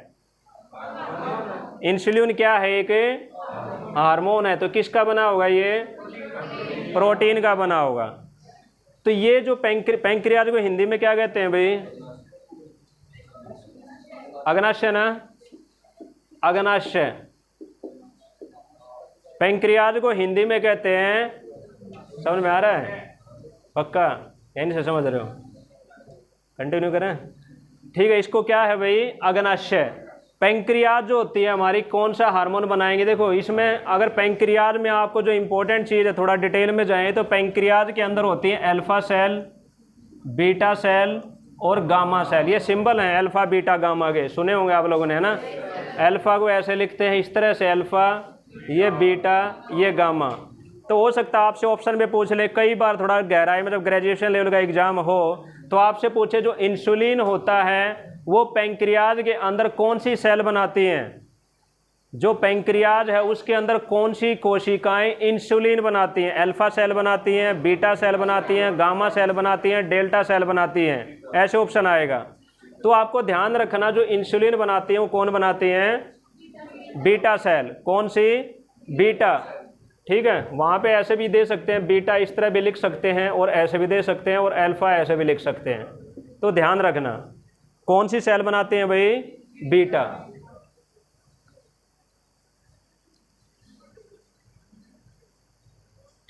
इंसुलिन क्या है? एक हार्मोन है। तो किसका बना होगा ये? प्रोटीन का बना होगा। तो ये जो पैंक्रियाज को हिंदी में क्या कहते हैं भाई? अग्नाशय ना? अग्नाशय। पैंक्रियाज को हिंदी में कहते हैं, समझ में आ रहा है? पक्का? यहीं से समझ रहे हो? कंटिन्यू करें? ठीक है। इसको क्या है भाई? अग्नाशय। पैंक्रियाज जो होती है हमारी, कौन सा हार्मोन बनाएंगे? देखो इसमें अगर पैंक्रियाज में आपको जो इंपॉर्टेंट चीज़ है, थोड़ा डिटेल में जाएं तो पैंक्रियाज के अंदर होती है अल्फा सेल, बीटा सेल और गामा सेल। ये सिंबल हैं अल्फा बीटा गामा के, सुने होंगे आप लोगों ने, है ना? अल्फा को ऐसे लिखते हैं इस तरह से, अल्फा, ये बीटा, ये गामा। तो हो सकता है आपसे ऑप्शन में पूछ ले, कई बार थोड़ा गहराई में जब ग्रेजुएशन लेवल का एग्जाम हो तो आपसे पूछे जो इंसुलिन होता है वो पैंक्रियाज के अंदर कौन सी सेल बनाती हैं? जो पैंक्रियाज है उसके अंदर कौन सी कोशिकाएं इंसुलिन बनाती हैं? अल्फा सेल बनाती हैं, बीटा सेल बनाती हैं, गामा सेल बनाती हैं, डेल्टा सेल बनाती हैं, ऐसे ऑप्शन आएगा। तो आपको ध्यान रखना, जो इंसुलिन बनाती हैं वो कौन बनाती हैं? Beta cell. कौन सी? बीटा। ठीक है। वहाँ पे ऐसे भी दे सकते हैं, बीटा इस तरह भी लिख सकते हैं और ऐसे भी दे सकते हैं, और अल्फा ऐसे भी लिख सकते हैं। तो ध्यान रखना, कौन सी सेल बनाते हैं भाई? बीटा।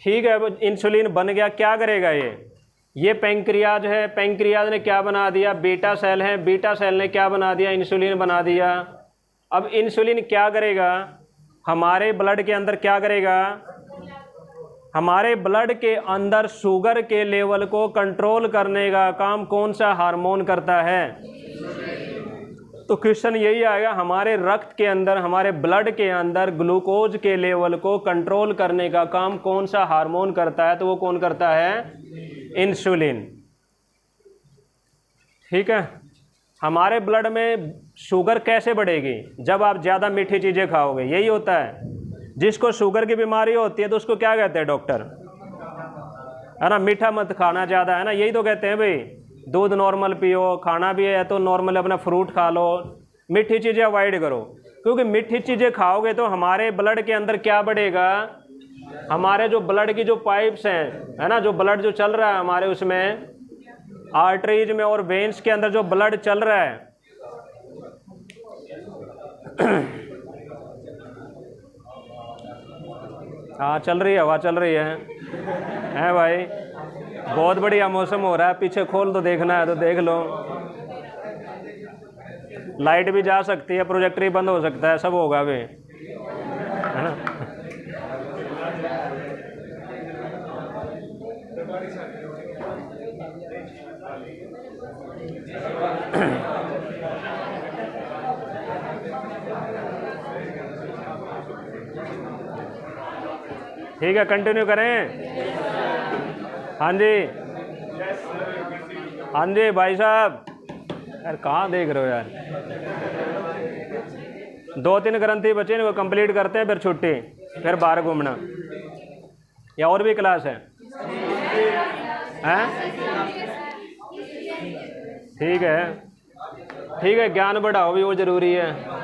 ठीक है। वो इंसुलिन बन गया, क्या करेगा ये पैंक्रियाज है, पैंक्रियाज ने क्या बना दिया? बीटा सेल है, बीटा सेल ने क्या बना दिया? इंसुलिन बना दिया। अब इंसुलिन क्या करेगा? हमारे ब्लड के अंदर क्या करेगा? हमारे ब्लड के अंदर शुगर के लेवल को कंट्रोल करने का काम कौन सा हार्मोन करता है? तो क्वेश्चन यही आएगा, हमारे रक्त के अंदर, हमारे ब्लड के अंदर ग्लूकोज के लेवल को कंट्रोल करने का काम कौन सा हार्मोन करता है? तो वो कौन करता है? इंसुलिन। ठीक है। हमारे ब्लड में शुगर कैसे बढ़ेगी? जब आप ज़्यादा मीठी चीज़ें खाओगे, यही होता है। जिसको शुगर की बीमारी होती है तो उसको क्या कहते हैं डॉक्टर? है ना, मीठा मत खाना ज़्यादा, है ना, यही तो कहते हैं भाई। दूध नॉर्मल पियो, खाना भी है तो नॉर्मल अपना फ्रूट खा लो, मीठी चीज़ें अवॉइड करो। क्योंकि मीठी चीज़ें खाओगे तो हमारे ब्लड के अंदर क्या बढ़ेगा? हमारे जो ब्लड की जो पाइप्स हैं, है ना, जो ब्लड जो चल रहा है हमारे उसमें आर्टरीज में और वेन्स के अंदर जो ब्लड चल रहा है हाँ चल रही है, हवा चल रही है भाई। बहुत बढ़िया मौसम हो रहा है, पीछे खोल तो देखना है तो देख लो। लाइट भी जा सकती है, प्रोजेक्टर ही बंद हो सकता है, सब होगा अभी, है ना। ठीक है, कंटिन्यू करें। हाँ जी, हाँ जी भाई साहब। यार कहाँ देख रहे हो यार, 2-3 ग्रंथि बचे, इनको कंप्लीट करते हैं, फिर छुट्टी, फिर बाहर घूमना। या और भी क्लास है? ठीक है, ठीक है, ज्ञान बढ़ाओ भी वो जरूरी है।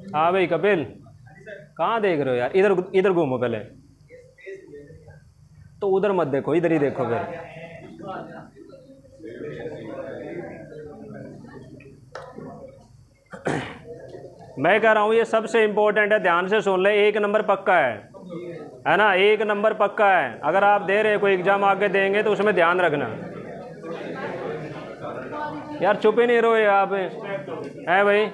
हाँ भाई कपिल, कहाँ देख रहे हो यार, इधर इधर घूमो पहले, तो उधर मत देखो, इधर ही देखो फिर। मैं कह रहा हूँ ये सबसे इम्पोर्टेंट है, ध्यान से सुन ले, 1 नंबर पक्का है ना, 1 नंबर पक्का है। अगर आप दे रहे कोई एग्जाम आगे देंगे तो उसमें ध्यान रखना। यार चुप ही नहीं रहो आप, है भाई।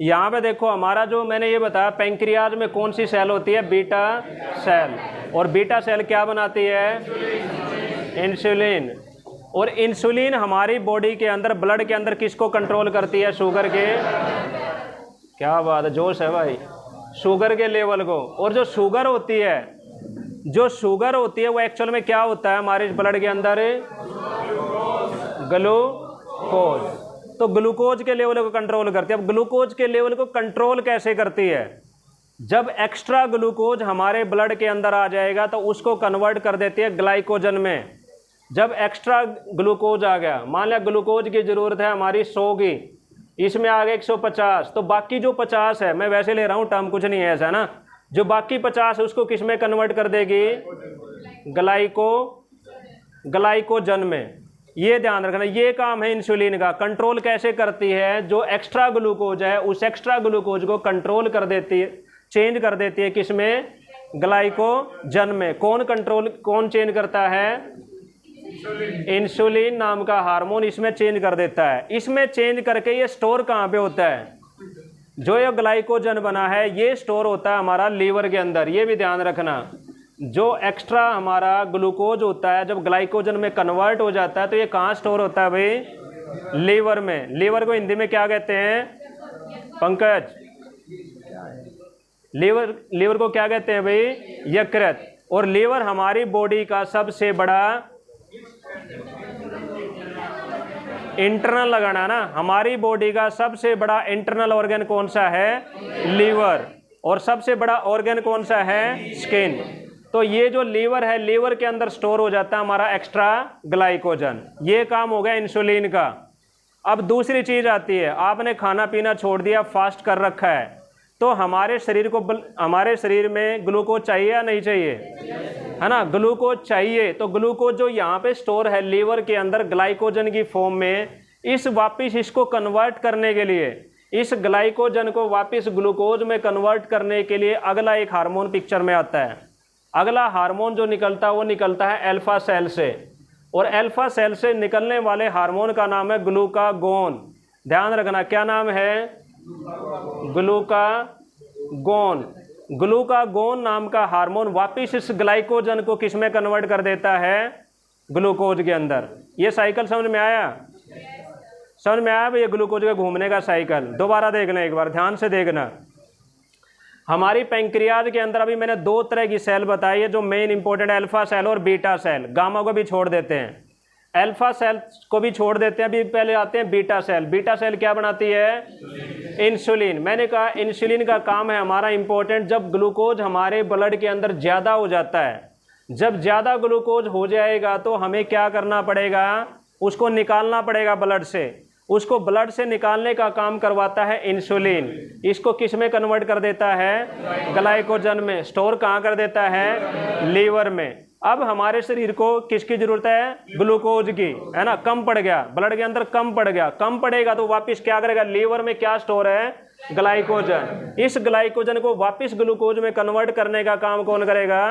यहाँ पे देखो, हमारा जो मैंने ये बताया, पैंक्रियाज में कौन सी सेल होती है? Beta cell. और बीटा सेल क्या बनाती है? इंसुलिन। और इंसुलिन हमारी बॉडी के अंदर, ब्लड के अंदर किसको कंट्रोल करती है? शुगर के, क्या बात है, जोश है भाई, शुगर के लेवल को। और जो शुगर होती है, वो एक्चुअल में क्या होता है हमारे ब्लड के अंदर? ग्लूकोज। तो ग्लूकोज के लेवल को कंट्रोल करती है। अब ग्लूकोज के लेवल को कंट्रोल कैसे करती है? जब एक्स्ट्रा ग्लूकोज हमारे ब्लड के अंदर आ जाएगा तो उसको कन्वर्ट कर देती है ग्लाइकोजन में। जब एक्स्ट्रा ग्लूकोज आ गया, मान लिया ग्लूकोज की ज़रूरत है हमारी 100 की, इसमें आ गया 150, तो बाकी जो 50 है, मैं वैसे ले रहा हूँ टर्म, कुछ नहीं है ऐसा ना, जो बाकी 50 है उसको किस में कन्वर्ट कर देगी? ग्लाइकोजन में। ये ध्यान रखना, ये काम है इंसुलिन का। कंट्रोल कैसे करती है? जो एक्स्ट्रा ग्लूकोज है उस एक्स्ट्रा ग्लूकोज को कंट्रोल कर देती है, चेंज कर देती है किस में? ग्लाइकोजन में। कौन चेंज करता है? इंसुलिन नाम का हार्मोन इसमें चेंज कर देता है। इसमें चेंज करके ये स्टोर कहाँ पे होता है? जो ये ग्लाइकोजन बना है ये स्टोर होता है हमारा लीवर के अंदर। ये भी ध्यान रखना, जो एक्स्ट्रा हमारा ग्लूकोज होता है जब ग्लाइकोजन में कन्वर्ट हो जाता है तो ये कहाँ स्टोर होता है भाई? लीवर में। लीवर को हिंदी में क्या कहते हैं पंकज? लीवर को क्या कहते हैं भाई? यकृत। और लीवर हमारी बॉडी का सबसे बड़ा इंटरनल लगाना ना, हमारी बॉडी का सबसे बड़ा इंटरनल ऑर्गन कौन सा है? लीवर। और सबसे बड़ा ऑर्गन कौन सा है? स्किन। तो ये जो लीवर है, लीवर के अंदर स्टोर हो जाता है हमारा एक्स्ट्रा ग्लाइकोजन। ये काम हो गया इंसुलिन का। अब दूसरी चीज आती है, आपने खाना पीना छोड़ दिया, फास्ट कर रखा है, तो हमारे शरीर में ग्लूकोज चाहिए या नहीं चाहिए? है ना, ग्लूकोज चाहिए। तो ग्लूकोज जो यहाँ पे स्टोर है लीवर के अंदर ग्लाइकोजन की फॉर्म में, वापिस इसको कन्वर्ट करने के लिए, इस ग्लाइकोजन को वापस ग्लूकोज में कन्वर्ट करने के लिए अगला एक हार्मोन पिक्चर में आता है। अगला हार्मोन जो निकलता है वो निकलता है अल्फा सेल से। और अल्फा सेल से निकलने वाले हार्मोन का नाम है ग्लूकागोन। ध्यान रखना, क्या नाम है? ग्लूकागोन। ग्लूकागोन नाम का हार्मोन वापस इस ग्लाइकोजन को किस में कन्वर्ट कर देता है? ग्लूकोज के अंदर। ये साइकिल समझ में आया? समझ में आया भाई? ये ग्लूकोज का घूमने का साइकिल। दोबारा देखना, एक बार ध्यान से देखना। हमारी पैंक्रियाज के अंदर अभी मैंने 2 तरह की सेल बताई है जो मेन इंपॉर्टेंट है, अल्फा सेल और बीटा सेल। गामा को भी छोड़ देते हैं, अल्फा सेल को भी छोड़ देते हैं। अभी पहले आते हैं बीटा सेल। बीटा सेल क्या बनाती है? इंसुलिन। मैंने कहा इंसुलिन का काम है हमारा इंपॉर्टेंट, जब ग्लूकोज हमारे ब्लड के अंदर ज़्यादा हो जाता है, जब ज़्यादा ग्लूकोज हो जाएगा तो हमें क्या करना पड़ेगा? उसको निकालना पड़ेगा ब्लड से। उसको ब्लड से निकालने का काम करवाता है इंसुलिन। इसको किस में कन्वर्ट कर देता है? ग्लाइकोजन में। स्टोर कहाँ कर देता है? लीवर में। अब हमारे शरीर को किसकी जरूरत है? ग्लूकोज की, है ना। कम पड़ गया, ब्लड के अंदर कम पड़ गया, कम पड़ेगा तो वापस क्या करेगा? लीवर में क्या स्टोर है? ग्लाइकोजन। इस ग्लाइकोजन को वापस ग्लूकोज में कन्वर्ट करने का काम कौन करेगा?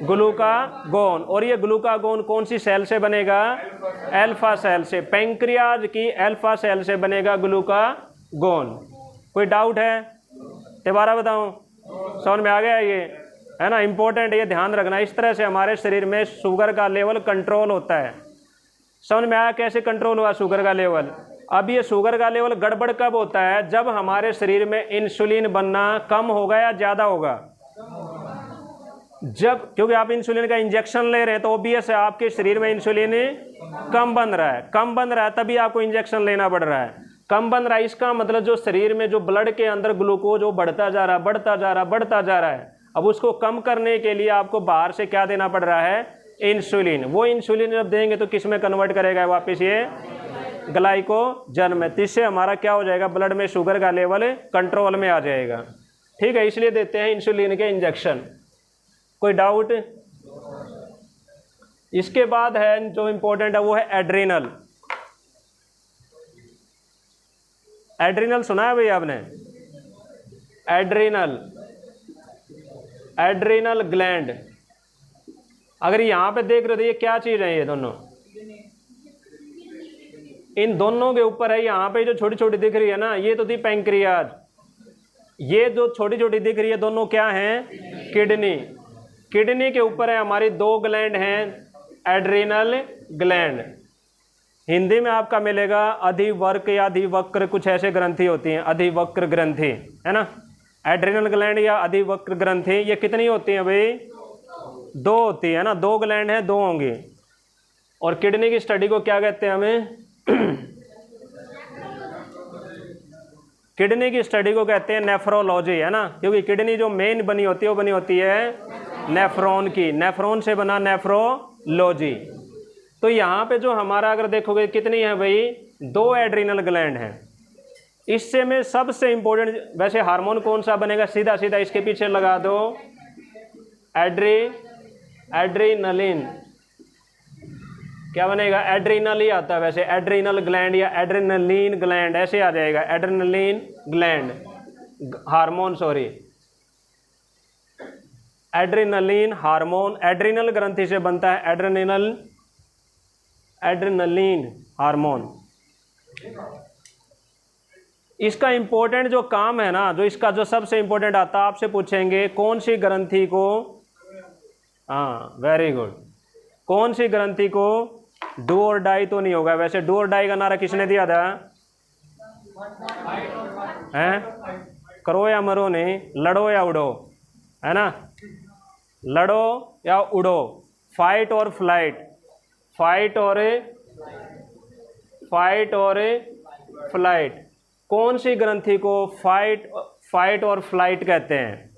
ग्लूकागोन। और ये ग्लूकागोन कौन सी सेल से बनेगा? अल्फा सेल से। पैंक्रियाज की अल्फा सेल से बनेगा ग्लूकागोन। कोई डाउट है? दोबारा बताऊं? समझ में आ गया ये, है ना। इंपॉर्टेंट, ये ध्यान रखना। इस तरह से हमारे शरीर में शुगर का लेवल कंट्रोल होता है। समझ में आया कैसे कंट्रोल हुआ शुगर का लेवल? अब ये शुगर का लेवल गड़बड़ कब होता है? जब हमारे शरीर में इंसुलिन बनना कम होगा या ज़्यादा होगा? जब, क्योंकि आप इंसुलिन का इंजेक्शन ले रहे हैं तो ऑब्वियस है आपके शरीर में इंसुलिन कम बन रहा है। कम बन रहा है तभी आपको इंजेक्शन लेना पड़ रहा है। कम बन रहा है इसका मतलब जो शरीर में जो ब्लड के अंदर ग्लूकोज वो बढ़ता जा रहा है, बढ़ता जा रहा है, बढ़ता जा रहा है। अब उसको कम करने के लिए आपको बाहर से क्या देना पड़ रहा है? इंसुलिन। वो इंसुलिन जब देंगे तो किस में कन्वर्ट करेगा वापस? ये ग्लाइकोजन में। इससे हमारा क्या हो जाएगा? ब्लड में शुगर का लेवल कंट्रोल में आ जाएगा। ठीक है, इसलिए देते हैं इंसुलिन के इंजेक्शन। कोई डाउट? इसके बाद है जो इंपॉर्टेंट है वो है एड्रिनल। एड्रिनल सुना है भाई आपने? Adrenal, adrenal gland. अगर यहाँ पे देख रहे हो तो ये क्या चीज है? ये दोनों, इन दोनों के ऊपर है। यहाँ पे जो छोटी छोटी दिख रही है ना, ये तो थी पैंक्रियाज। ये जो छोटी छोटी दिख रही है दोनों क्या हैं? किडनी। किडनी के ऊपर है हमारी दो ग्लैंड हैं, एड्रिनल ग्लैंड। हिंदी में आपका मिलेगा अधिवर्क या अधिवक्र, कुछ ऐसे ग्रंथि होती हैं, अधिवक्र ग्रंथि, है ना। एड्रिनल ग्लैंड या अधिवक्र ग्रंथि ये कितनी होती हैं भाई? दो होती है ना। दो ग्लैंड है, दो होंगी। और किडनी की स्टडी को क्या कहते हैं हमें? किडनी की स्टडी को कहते हैं नेफ्रोलॉजी, है ना। क्योंकि किडनी जो मेन बनी होती है वो बनी होती है नेफ्रॉन की। नेफ्रॉन से बना नेफ्रोलॉजी। तो यहाँ पे जो हमारा अगर देखोगे कितनी है भाई? दो एड्रिनल ग्लैंड हैं। इससे में सबसे इंपॉर्टेंट वैसे हार्मोन कौन सा बनेगा? सीधा सीधा इसके पीछे लगा दो, एड्रीनलिन। क्या बनेगा? एड्रीनल ही आता है वैसे। एड्रीनल ग्लैंड या एड्रेनलिन ग्लैंड ऐसे आ जाएगा। Adrenaline gland hormone, sorry, adrenaline hormone adrenal ग्रंथि से बनता है। Adrenaline hormone. इसका इंपॉर्टेंट जो काम है ना, जो इसका जो सबसे इंपॉर्टेंट आता है, आपसे पूछेंगे कौन सी ग्रंथि को, हाँ वेरी गुड, कौन सी ग्रंथि को डू और डाई तो नहीं होगा। वैसे डू और डाई का नारा किसने दिया था? हैं? करो या मरो नहीं, लड़ो या उड़ो, है ना। लड़ो या उड़ो, फाइट और फ्लाइट, फाइट और फ्लाइट। कौन सी ग्रंथि को फाइट और फ्लाइट कहते हैं?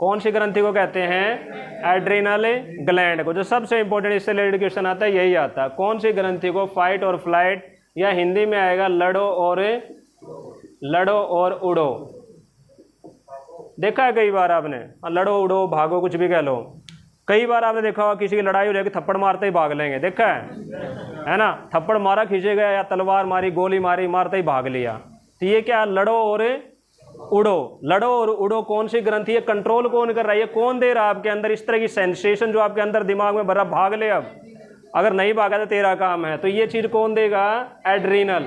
कौन सी ग्रंथि को कहते हैं? एड्रिनल ग्लैंड को। जो सबसे इंपॉर्टेंट इससे रिलेटेड क्वेश्चन आता है यही आता है। कौन सी ग्रंथि को फाइट और फ्लाइट, या हिंदी में आएगा लड़ो और उड़ो। देखा है कई बार आपने? लड़ो उड़ो भागो कुछ भी कह लो। कई बार आपने देखा होगा किसी की लड़ाई हो जाएगी थप्पड़ मारते ही भाग लेंगे, देखा है ना। थप्पड़ मारा खींचेगा या तलवार मारी गोली मारी मारते ही भाग लिया। तो ये क्या? लड़ो और उड़ो। लड़ो और उड़ो कौन सी ग्रंथि है? कंट्रोल कौन कर रहा है? ये कौन दे रहा है आपके अंदर इस तरह की सेंसेशन जो आपके अंदर दिमाग में भरा? भाग ले, अब अगर नहीं भागा तो तेरा काम है। तो ये चीज़ कौन देगा? एड्रिनल।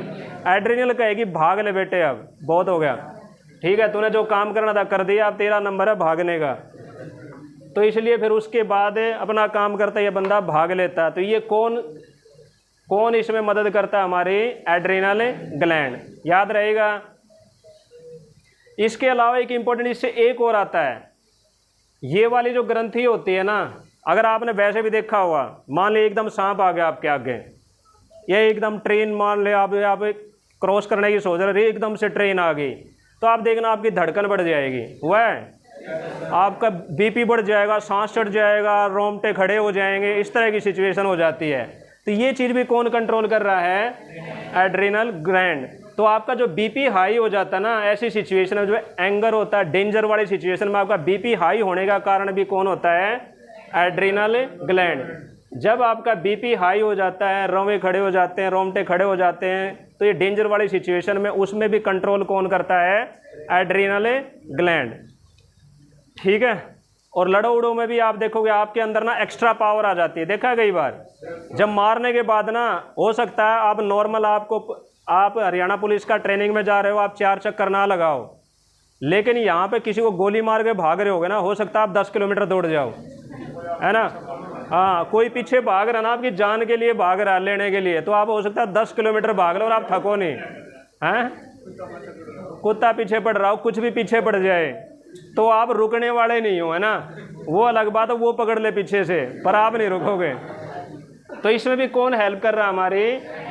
एड्रिनल कहेगी भाग ले बेटे, अब बहुत हो गया, ठीक है, तूने जो काम करना था कर दिया, अब तेरा नंबर है भागने का। तो इसलिए फिर उसके बाद अपना काम करता ये बंदा भाग लेता है। तो ये कौन इसमें मदद करता है? हमारी एड्रिनल ग्लैंड, याद रहेगा। इसके अलावा एक इंपॉर्टेंट इससे एक और आता है, ये वाली जो ग्रंथि होती है ना, अगर आपने वैसे भी देखा हुआ, मान ले एकदम सांप आ गया आपके आगे, ये एकदम ट्रेन, मान ले आप क्रॉस करने की सोच रहे, एकदम से ट्रेन आ गई, तो आप देखना आपकी धड़कन बढ़ जाएगी, हुआ है, आपका बीपी बढ़ जाएगा, सांस चढ़ जाएगा, रोंगटे खड़े हो जाएंगे, इस तरह की सिचुएशन हो जाती है। तो ये चीज़ भी कौन कंट्रोल कर रहा है? Adrenal gland. तो आपका जो बीपी हाई हो जाता है ना, ऐसी सिचुएशन में जो एंगर होता है, डेंजर वाली सिचुएशन में आपका बीपी हाई होने का कारण भी कौन होता है? Adrenal gland. जब आपका बीपी हाई हो जाता है, रोंवे खड़े हो जाते हैं, रोंगटे खड़े हो जाते हैं, तो ये डेंजर वाली सिचुएशन में उसमें भी कंट्रोल कौन करता है? Adrenal gland. ठीक है। और लड़ो उड़ो में भी आप देखोगे आपके अंदर ना एक्स्ट्रा पावर आ जाती है, देखा है कई बार। जब मारने के बाद ना हो सकता है आप नॉर्मल आप हरियाणा पुलिस का ट्रेनिंग में जा रहे हो, आप 4 चक्कर ना लगाओ, लेकिन यहाँ पे किसी को गोली मार के भाग रहे होगे ना, हो सकता है आप 10 किलोमीटर दौड़ जाओ, है ना। हाँ, कोई पीछे भाग रहा ना आपकी जान के लिए भाग रहा लेने के लिए, तो आप हो सकता है 10 किलोमीटर भाग लो और आप थको नहीं, हैं। कुत्ता पीछे पड़ रहा हो, कुछ भी पीछे पड़ जाए तो आप रुकने वाले नहीं हो, है ना। वो अलग बात है, वो पकड़ ले पीछे से, पर आप नहीं रुकोगे। तो इसमें भी कौन हेल्प कर रहा है? हमारी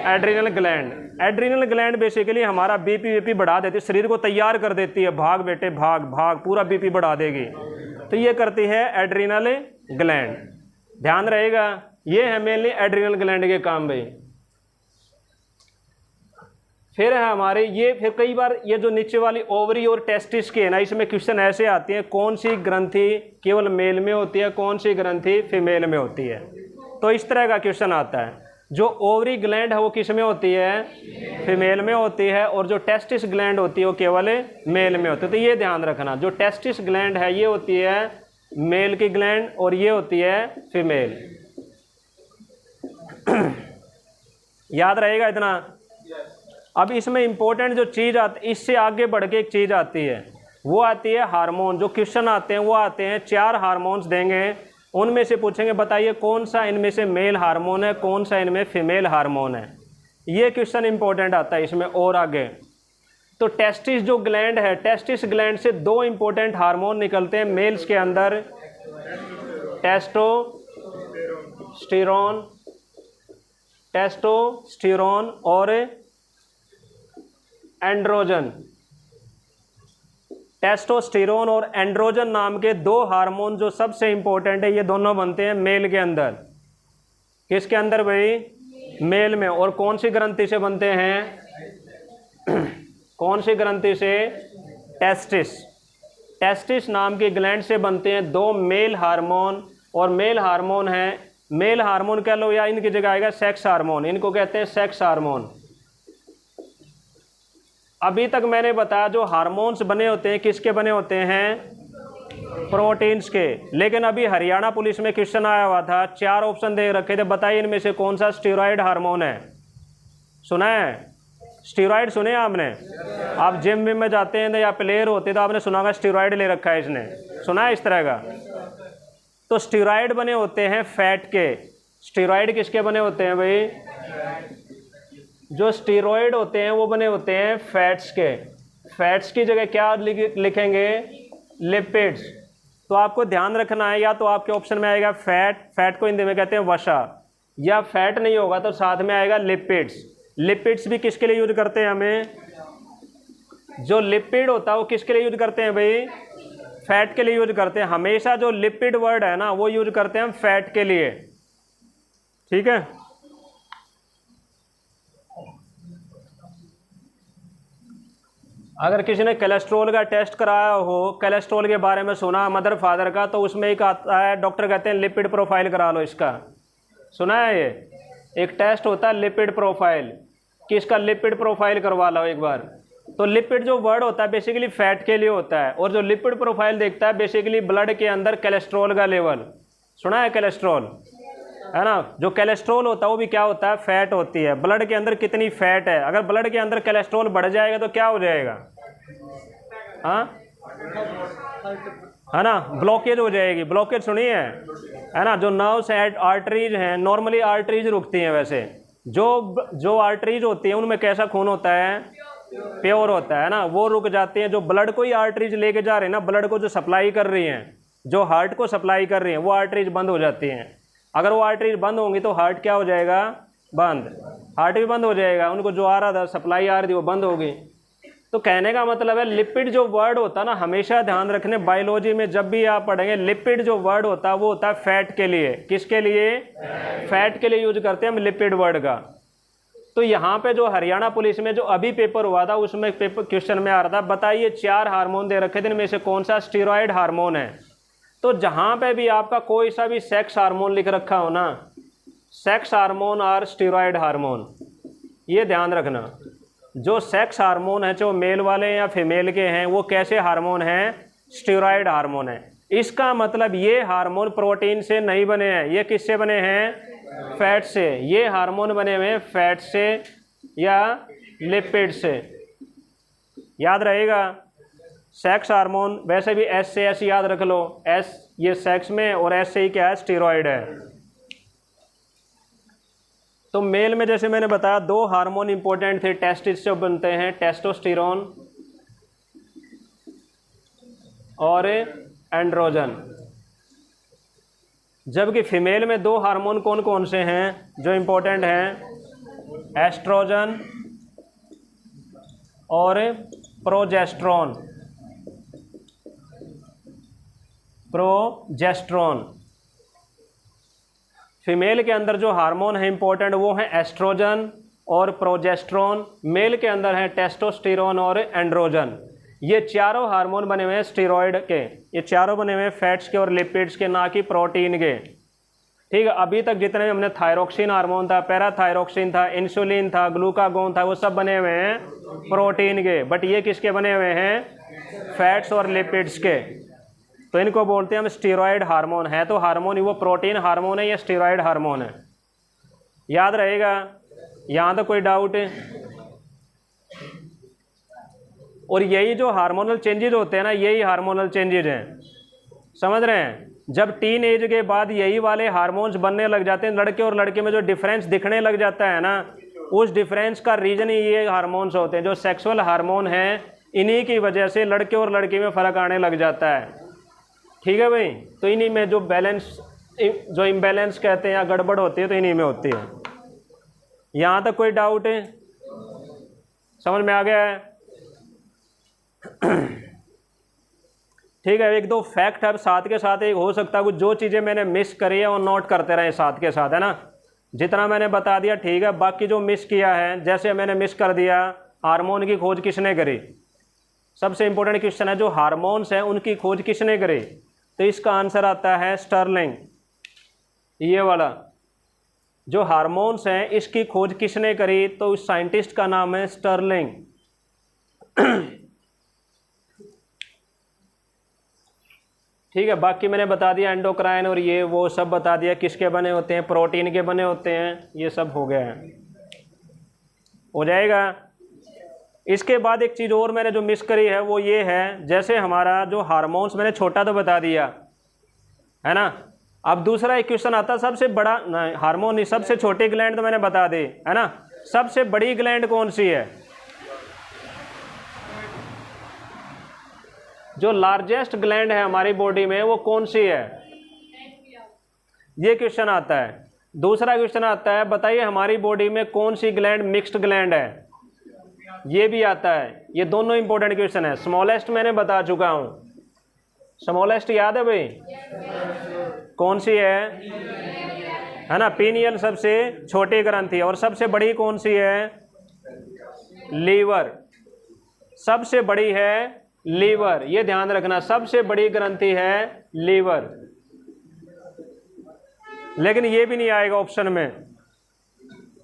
adrenal gland. Adrenal gland basically हमारा बीपी बढ़ा देती है, शरीर को तैयार कर देती है, भाग बेटे भाग भाग, पूरा बीपी बढ़ा देगी। तो ये करती है एड्रिनल ग्लैंड, ध्यान रहेगा। ये है मेनली एड्रिनल ग्लैंड के काम भाई। फिर है हमारे ये, फिर कई बार ये जो नीचे वाली ओवरी और टेस्टिस के है ना, इसमें क्वेश्चन ऐसे आते हैं, कौन सी ग्रंथि केवल मेल में होती है, कौन सी ग्रंथि फीमेल में होती है। तो इस तरह का क्वेश्चन आता है। जो ओवरी ग्लैंड है वो किस में होती है? फीमेल में होती है। और जो टेस्टिस ग्लैंड होती है वो केवल मेल में होती है। तो ये ध्यान रखना, जो टेस्टिस ग्लैंड है ये होती है मेल की ग्लैंड और ये होती है फीमेल। याद रहेगा इतना। अब इसमें इंपॉर्टेंट जो चीज़ आती, इससे आगे बढ़ के एक चीज़ आती है, वो आती है हार्मोन। जो क्वेश्चन आते हैं वो आते हैं, 4 हार्मोन्स देंगे, उनमें से पूछेंगे बताइए कौन सा इनमें से मेल हार्मोन है, कौन सा इनमें फीमेल हार्मोन है। ये क्वेश्चन इंपॉर्टेंट आता है इसमें। और आगे तो टेस्टिस जो ग्लैंड है, टेस्टिस ग्लैंड से 2 इंपॉर्टेंट हार्मोन निकलते हैं मेल्स के अंदर, टेस्टोस्टेरोन और एंड्रोजन। टेस्टोस्टेरोन और एंड्रोजन नाम के 2 हार्मोन जो सबसे इंपॉर्टेंट है, ये दोनों बनते हैं मेल के अंदर। किसके अंदर भाई? मेल में। और कौन सी ग्रंथि से बनते हैं? कौन सी ग्रंथि से? टेस्टिस नाम की ग्लैंड से बनते हैं 2 मेल हार्मोन। और मेल हार्मोन है, मेल हार्मोन कह लो या इनकी जगह आएगा सेक्स हार्मोन, इनको कहते हैं सेक्स हार्मोन। अभी तक मैंने बताया जो हार्मोन्स बने होते हैं किसके बने होते हैं? प्रोटीन्स के। लेकिन अभी हरियाणा पुलिस में क्वेश्चन आया हुआ था, 4 ऑप्शन दे रखे थे, बताइए इनमें से कौन सा स्टेरॉयड हार्मोन है? सुना है? स्टेरॉयड सुने आपने? आप जिम विम में जाते हैं या प्लेयर होते तो आपने सुना होगा स्टेरॉयड ले रखा है इसने, सुना है इस तरह का? तो स्टेरॉयड बने होते हैं फैट के। स्टेरॉयड किसके बने होते हैं भाई? जो स्टेरॉयड होते हैं वो बने होते हैं फैट्स के। फैट्स की जगह क्या लिखेंगे? लिपिड्स। तो आपको ध्यान रखना है, या तो आपके ऑप्शन में आएगा फैट, फैट को हिंदी में कहते हैं वसा, या फैट नहीं होगा तो साथ में आएगा लिपिड्स। लिपिड्स भी किसके लिए यूज करते हैं हमें? जो लिपिड होता है वो किसके लिए यूज करते हैं भाई? फैट के लिए यूज करते हैं। हमेशा जो लिपिड वर्ड है ना वो यूज करते हैं हम फैट के लिए, ठीक है। अगर किसी ने कोलेस्ट्रॉल का टेस्ट कराया हो, कोलेस्ट्रॉल के बारे में सुना मदर फादर का, तो उसमें एक आता है, डॉक्टर कहते हैं लिपिड प्रोफाइल करा लो इसका, सुना है? ये एक टेस्ट होता है लिपिड प्रोफाइल, कि इसका लिपिड प्रोफाइल करवा लो एक बार। तो लिपिड जो वर्ड होता है बेसिकली फैट के लिए होता है, और जो लिपिड प्रोफाइल देखता है बेसिकली ब्लड के अंदर कोलेस्ट्रॉल का लेवल। सुना है कोलेस्ट्रॉल, है ना? जो कोलेस्ट्रॉल होता है वो भी क्या होता है? फैट होती है। ब्लड के अंदर कितनी फैट है, अगर ब्लड के अंदर कोलेस्ट्रॉल बढ़ जाएगा तो क्या हो जाएगा? हाँ, है ना? ब्लॉकेज हो जाएगी। ब्लॉकेज सुनिए, है ना? जो नर्व्स हैं, आर्टरीज हैं, नॉर्मली आर्टरीज रुकती हैं। वैसे जो आर्टरीज होती हैं उनमें कैसा खून होता है? प्योर होता है ना, वो रुक जाती हैं। जो ब्लड को ही आर्टरीज लेके जा रहे हैं ना, ब्लड को जो सप्लाई कर रही हैं, जो हार्ट को सप्लाई कर रही हैं, वो आर्टरीज बंद हो जाती हैं। अगर वो आर्टरीज बंद होंगी तो हार्ट क्या हो जाएगा? बंद। हार्ट भी बंद हो जाएगा, उनको जो आ रहा था सप्लाई आ रही थी वो बंद होगी। तो कहने का मतलब है लिपिड जो वर्ड होता है ना, हमेशा ध्यान रखने, बायोलॉजी में जब भी आप पढ़ेंगे लिपिड जो वर्ड होता है वो होता है फैट के लिए। किसके लिए? फैट के लिए यूज करते हैं हम लिपिड वर्ड का। तो यहाँ पे जो हरियाणा पुलिस में जो अभी पेपर हुआ था उसमें पेपर क्वेश्चन में आ रहा था, बताइए 4 हार्मोन दे रखे थे, इनमें से कौन सा स्टेरॉयड हार्मोन है। तो जहाँ पे भी आपका कोई सा भी सेक्स हार्मोन लिख रखा हो ना, सेक्स हार्मोन और स्टेरॉयड हार्मोन, ये ध्यान रखना। जो सेक्स हार्मोन है, जो मेल वाले या फीमेल के हैं, वो कैसे हार्मोन हैं, स्टेरॉयड हार्मोन है। इसका मतलब ये हार्मोन प्रोटीन से नहीं बने हैं, ये किससे बने हैं, फैट से। ये हार्मोन बने हुए हैं फैट से या लिपिड से, याद रहेगा। सेक्स हार्मोन वैसे भी एस से एस याद रख लो, एस ये सेक्स में और एस से ही क्या है, स्टेरॉयड है। तो मेल में जैसे मैंने बताया 2 हार्मोन इंपॉर्टेंट थे, टेस्टिस से बनते हैं, टेस्टोस्टेरोन और एंड्रोजन। जबकि फीमेल में 2 हार्मोन कौन कौन से हैं जो इंपॉर्टेंट हैं, एस्ट्रोजन और प्रोजेस्ट्रॉन। प्रोजेस्ट्रॉन फीमेल के अंदर जो हार्मोन है इंपॉर्टेंट वो है एस्ट्रोजन और प्रोजेस्ट्रॉन, मेल के अंदर है टेस्टोस्टेरोन और एंड्रोजन। ये चारों हार्मोन बने हुए हैं स्टेरॉयड के, ये चारों बने हुए हैं फैट्स के और लिपिड्स के, ना कि प्रोटीन के। ठीक है, अभी तक जितने भी हमने थायरोक्सिन हार्मोन था, पैराथायरोक्सिन था, इंसुलिन था, ग्लूकागोन था, वो सब बने हुए हैं प्रोटीन के, बट ये किसके बने हुए हैं, फैट्स और लिपिड्स के। तो इनको बोलते हैं हम स्टेरॉयड हार्मोन। है तो हार्मोन वो प्रोटीन हार्मोन है या स्टेरॉयड हार्मोन है, याद रहेगा। यहाँ तो कोई डाउट है। और यही जो हार्मोनल चेंजेज होते हैं ना, यही हार्मोनल चेंजेज हैं, समझ रहे हैं। जब टीन एज के बाद यही वाले हार्मोन्स बनने लग जाते हैं, लड़के और लड़के में जो डिफरेंस दिखने लग जाता है ना, उस डिफरेंस का रीजन ही ये हार्मोन्स होते हैं। जो सेक्सुअल हार्मोन हैं, इन्हीं की वजह से लड़के और लड़की में फ़र्क आने लग जाता है। ठीक है भाई, तो इन्हीं में जो बैलेंस, जो इम्बैलेंस कहते हैं या गड़बड़ होती है, तो इन्हीं में होती है। यहाँ तक कोई डाउट है, समझ में आ गया है। ठीक है, 1-2 फैक्ट है साथ के साथ, एक हो सकता है कुछ जो चीज़ें मैंने मिस करी है वो नोट करते रहें साथ के साथ, है ना। जितना मैंने बता दिया ठीक है, बाकी जो मिस किया है, जैसे मैंने मिस कर दिया हार्मोन की खोज किसने करी, सबसे इंपॉर्टेंट क्वेश्चन है जो हार्मोन्स हैं उनकी खोज किसने करी, तो इसका आंसर आता है स्टर्लिंग। ये वाला जो हार्मोन्स हैं इसकी खोज किसने करी, तो उस साइंटिस्ट का नाम है स्टर्लिंग। ठीक है, बाकी मैंने बता दिया एंडोक्राइन और ये वो सब बता दिया, किसके बने होते हैं, प्रोटीन के बने होते हैं, ये सब हो गया है, हो जाएगा। इसके बाद एक चीज़ और मैंने जो मिस करी है वो ये है, जैसे हमारा जो हार्मोन्स मैंने छोटा तो बता दिया है ना, अब दूसरा एक क्वेश्चन आता है सबसे बड़ा हार्मोन नहीं, सबसे छोटी ग्लैंड तो मैंने बता दी है ना, सबसे बड़ी ग्लैंड कौन सी है, जो लार्जेस्ट ग्लैंड है हमारी बॉडी में वो कौन सी है, ये क्वेश्चन आता है। दूसरा क्वेश्चन आता है बताइए हमारी बॉडी में कौन सी ग्लैंड मिक्स्ड ग्लैंड है, ये भी आता है। ये दोनों इंपॉर्टेंट क्वेश्चन है। स्मॉलेस्ट मैंने बता चुका हूं, स्मॉलेस्ट याद है भाई, कौन सी है ना, पीनियल सबसे छोटी ग्रंथि, और सबसे बड़ी कौन सी है, लीवर, सबसे बड़ी है लीवर, ये ध्यान रखना, सबसे बड़ी ग्रंथि है लीवर। लेकिन ये भी नहीं आएगा ऑप्शन में,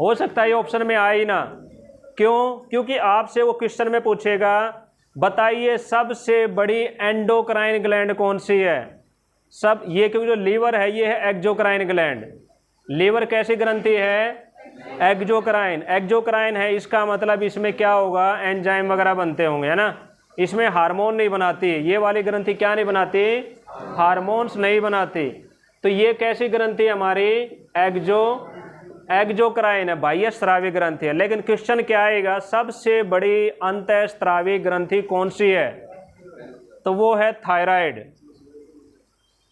हो सकता है ये ऑप्शन में आए ही ना, क्यों, क्योंकि आपसे वो क्वेश्चन में पूछेगा बताइए सबसे बड़ी एंडोक्राइन ग्लैंड कौन सी है, सब ये, क्योंकि जो लीवर है ये है एक्सोक्राइन ग्लैंड। लीवर कैसी ग्रंथि है, एक्सोक्राइन, एक्सोक्राइन है, इसका मतलब इसमें क्या होगा, एंजाइम वगैरह बनते होंगे, है ना। इसमें हार्मोन नहीं बनाती, ये वाली ग्रंथि क्या नहीं बनाती, हार्मोन्स नहीं बनाती। तो ये कैसी ग्रंथि हमारी, एक्सोक्राइन है, बाह्य स्रावी ग्रंथि है। लेकिन क्वेश्चन क्या आएगा, सबसे बड़ी अंतःस्रावी ग्रंथि कौन सी है, तो वो है थायराइड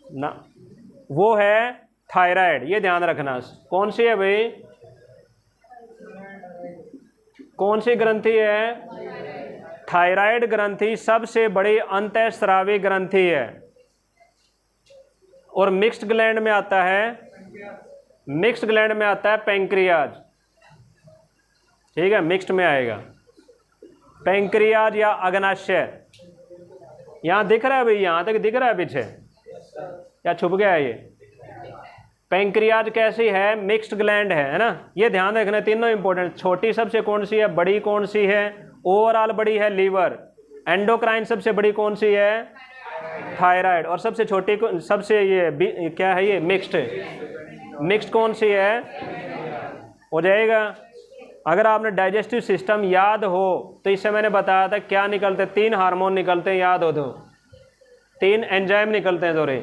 ना, वो है थायराइड, ये ध्यान रखना। कौन सी है भाई, कौन सी ग्रंथि है, थायराइड ग्रंथि सबसे बड़ी अंतःस्रावी ग्रंथि है। और मिक्स्ड ग्लैंड में आता है, मिक्स्ड ग्लैंड में आता है पैंक्रियाज। ठीक है, मिक्स्ड में आएगा। पैंक्रियाज या अग्नाशय, यहाँ दिख रहा है भाई, यहाँ तक दिख रहा है पीछे या छुप गया है ये? पैंक्रियाज कैसी है? मिक्स्ड ग्लैंड है ना। ये ध्यान रखना, तीनों इंपॉर्टेंट। छोटी सबसे कौन सी है, बड़ी कौन सी है? ओवरऑल बड़ी है लीवर। एंडोक्राइन सबसे बड़ी कौन सी है? थायराइड। और सबसे छोटी सबसे ये क्या है, ये मिक्स्ड कौन सी है? हो जाएगा। अगर आपने डाइजेस्टिव सिस्टम याद हो तो इससे मैंने बताया था क्या निकलते, 3 हार्मोन निकलते हैं, याद हो तो 3 एंजाइम निकलते हैं। सॉरी,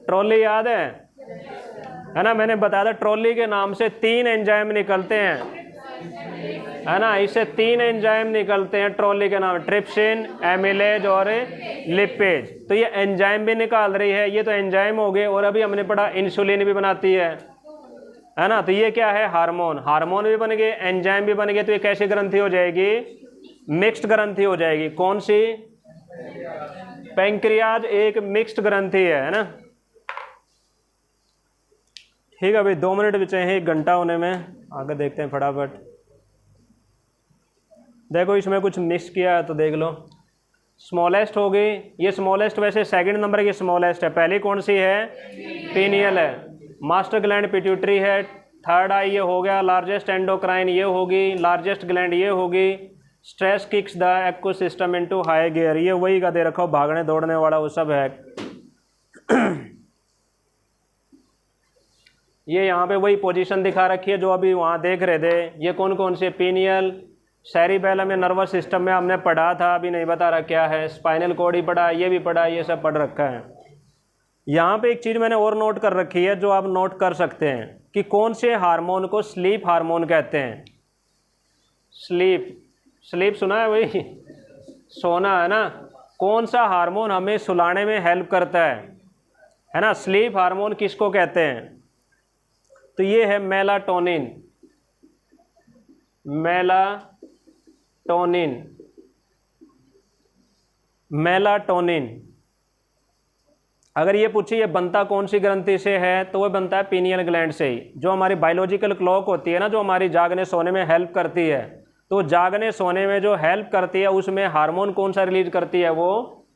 ट्रॉली याद है ना? मैंने बताया था ट्रॉली के नाम से 3 एंजाइम निकलते हैं, है ना। इससे 3 एंजाइम निकलते हैं ट्रॉली के नाम, ट्रिप्सिन, एमिलेज और लिपेज। तो ये एंजाइम भी निकाल रही है, ये तो एंजाइम हो गए। और अभी हमने पढ़ा इंसुलिन भी बनाती है ना। तो ये क्या है? हार्मोन। हार्मोन भी बन गए, एंजाइम भी बन गए। तो ये कैसी ग्रंथि हो जाएगी? मिक्स्ड ग्रंथि हो जाएगी। कौन सी? पैंक्रियाज एक मिक्स्ड ग्रंथि है ना। ठीक है भाई, 2 मिनट बचे हैं 1 घंटा होने में, आगे देखते हैं फटाफट। देखो इसमें कुछ मिक्स किया है तो देख लो। स्मॉलेस्ट हो गई, ये स्मॉलेस्ट वैसे सेकंड नंबर की स्मॉलेस्ट है। पहली कौन सी है? पीनियल है। मास्टर ग्लैंड पिट्यूटरी है। थर्ड आई ये हो गया। लार्जेस्ट एंडोक्राइन ये होगी। लार्जेस्ट ग्लैंड ये होगी। Stress kicks the ecosystem into high gear, ये वही का दे रखा हो, भागने दौड़ने वाला वो सब है। ये यहाँ पे वही पोजीशन दिखा रखी है जो अभी वहाँ देख रहे थे। ये कौन कौन से? पीनियल, सेरिबेलम में नर्वस सिस्टम में हमने पढ़ा था, अभी नहीं बता रहा क्या है। स्पाइनल कॉर्ड ही पढ़ा, ये भी पढ़ा, ये सब पढ़ रखा है। यहाँ पे एक चीज़ मैंने और नोट कर रखी है जो आप नोट कर सकते हैं कि कौन से हार्मोन को स्लीप हार्मोन कहते हैं। स्लीप सुना है वही, सोना है ना। कौन सा हार्मोन हमें सुलाने में हेल्प करता है ना? स्लीप हार्मोन किसको कहते हैं? तो ये है मेलाटोनिन। मेलाटोनिन अगर ये पूछे ये बनता कौन सी ग्रंथि से है, तो वह बनता है पीनियल ग्लैंड से ही। जो हमारी बायोलॉजिकल क्लॉक होती है ना, जो हमारी जागने सोने में हेल्प करती है, तो जागने सोने में जो हेल्प करती है उसमें हार्मोन कौन सा रिलीज करती है? वो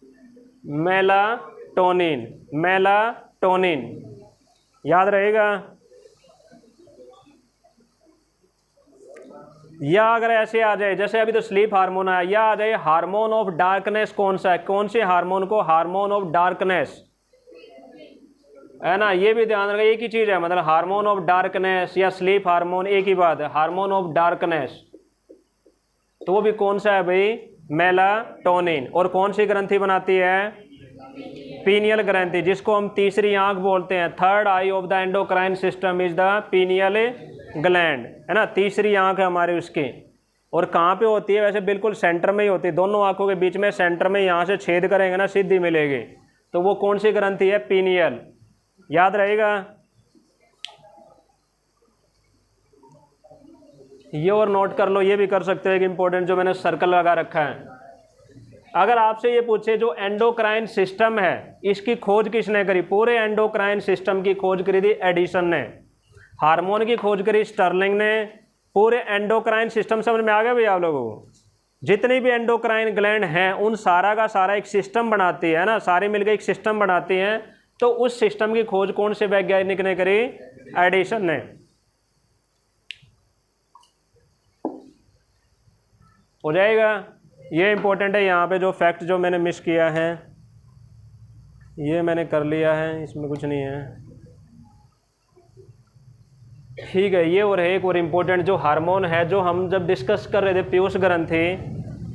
मेलाटोनिन। याद रहेगा। या अगर ऐसे आ जाए, जैसे अभी तो स्लीप हार्मोन आया, या आ जाए हार्मोन ऑफ डार्कनेस कौन सा है? कौन से हार्मोन को हार्मोन ऑफ डार्कनेस, है ना। ये भी ध्यान रखिए, एक ही चीज़ है, मतलब हार्मोन ऑफ डार्कनेस या स्लीप हार्मोन एक ही बात है। हार्मोन ऑफ डार्कनेस तो वो भी कौन सा है भाई? मेलाटोनिन। और कौन सी ग्रंथि बनाती है? पीनियल ग्रंथि, जिसको हम तीसरी आंख बोलते हैं। Third I of the endocrine system is the pineal gland, है ना। तीसरी आंख है हमारी उसकी। और कहाँ पे होती है? वैसे बिल्कुल सेंटर में ही होती है, दोनों आंखों के बीच में सेंटर में। यहाँ से छेद करेंगे ना, सीधी मिलेगी। तो वो कौन सी ग्रंथि है? पीनियल। याद रहेगा। ये और नोट कर लो, ये भी कर सकते हो एक इंपॉर्टेंट जो मैंने सर्कल लगा रखा है। अगर आपसे ये पूछे जो एंडोक्राइन सिस्टम है इसकी खोज किसने करी? पूरे एंडोक्राइन सिस्टम की खोज करी थी एडिसन ने। हार्मोन की खोज करी स्टर्लिंग ने। पूरे एंडोक्राइन सिस्टम समझ में आ गया भैया आप लोगों को? जितनी भी एंडोक्राइन ग्लैंड हैं उन सारा का सारा एक सिस्टम बनाती है ना, सारी मिलकर एक सिस्टम बनाती हैं। तो उस सिस्टम की खोज कौन से वैज्ञानिक ने करी? एडिसन ने। हो जाएगा। ये इंपॉर्टेंट है। यहाँ पे जो फैक्ट जो मैंने मिस किया है ये मैंने कर लिया है, इसमें कुछ नहीं है। ठीक है। ये और एक और इम्पोर्टेंट जो हार्मोन है, जो हम जब डिस्कस कर रहे थे पीयूष ग्रंथि,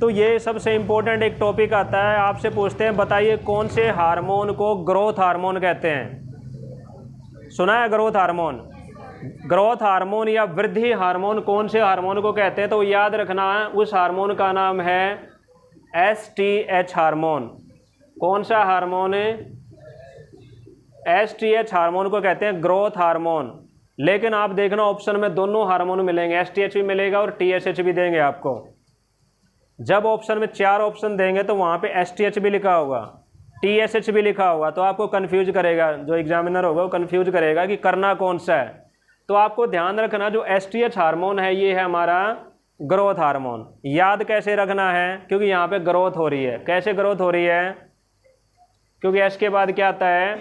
तो ये सबसे इम्पोर्टेंट एक टॉपिक आता है। आपसे पूछते हैं बताइए कौन से हार्मोन को ग्रोथ हार्मोन कहते हैं? सुना है ग्रोथ हार्मोन? ग्रोथ हार्मोन या वृद्धि हार्मोन कौन से हार्मोन को कहते हैं? तो याद रखना है उस हार्मोन का नाम है STH हार्मोन। कौन सा हार्मोन है? STH हार्मोन को कहते हैं ग्रोथ हार्मोन। लेकिन आप देखना ऑप्शन में दोनों हार्मोन मिलेंगे, STH भी मिलेगा और TSH भी देंगे आपको। जब ऑप्शन में 4 ऑप्शन देंगे तो वहाँ पे STH भी लिखा होगा, TSH भी लिखा होगा, तो आपको कंफ्यूज करेगा, जो एग्जामिनर होगा वो कंफ्यूज करेगा कि करना कौन सा है। तो आपको ध्यान रखना जो एसटीएच हार्मोन है ये है हमारा ग्रोथ हार्मोन। याद कैसे रखना है, क्योंकि यहाँ पे ग्रोथ हो रही है। कैसे ग्रोथ हो रही है, क्योंकि एस के बाद क्या आता है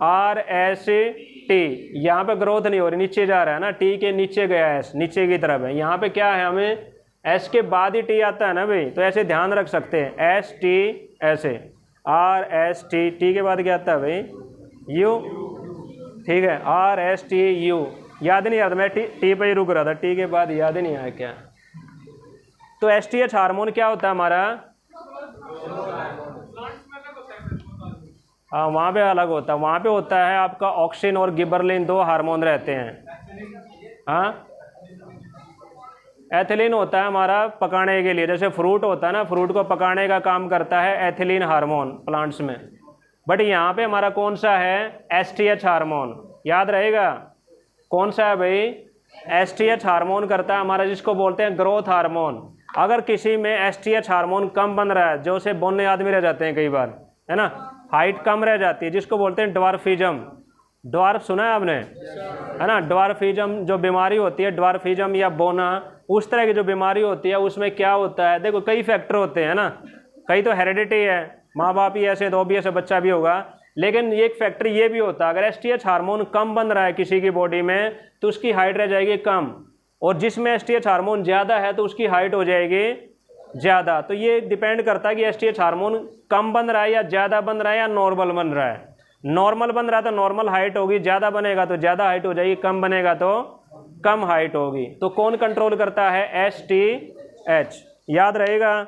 RST, यहाँ पे ग्रोथ नहीं हो रही, नीचे जा रहा है ना, टी के नीचे गया एस, नीचे की तरफ है। यहाँ पे क्या है, हमें एस के बाद ही टी आता है ना भाई, तो ऐसे ध्यान रख सकते हैं ST, ऐसे RST, टी के बाद क्या आता है भाई U, ठीक है RSTU। याद नहीं आता, मैं टी पे ही रुक रहा था, टी के बाद याद ही नहीं आया क्या। तो एसटीएच हार्मोन क्या होता है हमारा, हाँ वहाँ पे अलग होता है, वहाँ पे होता है आपका ऑक्सिन और गिबरलिन, दो हार्मोन रहते हैं। हाँ एथिलीन होता है हमारा पकाने के लिए, जैसे फ्रूट होता है ना, फ्रूट को पकाने का काम करता है एथिलीन हार्मोन प्लांट्स में। बट यहाँ पे हमारा कौन सा है, एसटीएच हार्मोन। याद रहेगा कौन सा है भाई, एसटीएच हार्मोन करता है हमारा, जिसको बोलते हैं ग्रोथ हार्मोन। अगर किसी में एसटीएच हार्मोन कम बन रहा है, जो से बोने आदमी रह जाते हैं कई बार, है ना, हाइट कम रह जाती है, जिसको बोलते हैं ड्वार्फिज्म। ड्वार्फ सुना है आपने, है ना, ड्वार्फिज्म जो बीमारी होती है, ड्वार्फिज्म या बोना, उस तरह की जो बीमारी होती है, उसमें क्या होता है, देखो कई फैक्टर होते हैं ना, कई तो हेरिडिटी है, माँ बाप ही ऐसे तो भी ऐसे बच्चा भी होगा, लेकिन एक फैक्टर ये भी होता है, अगर एसटीएच हार्मोन कम बन रहा है किसी की बॉडी में तो उसकी हाइट रह जाएगी कम, और जिसमें एसटीएच हार्मोन ज़्यादा है तो उसकी हाइट हो जाएगी ज़्यादा। तो ये डिपेंड करता है कि एसटीएच हार्मोन कम बन रहा है या ज़्यादा बन रहा है या नॉर्मल बन रहा है। नॉर्मल बन रहा है तो नॉर्मल हाइट होगी, ज़्यादा बनेगा तो ज़्यादा हाइट हो जाएगी, कम बनेगा तो कम हाइट होगी। तो कौन कंट्रोल करता है, एसटीएच। याद रहेगा,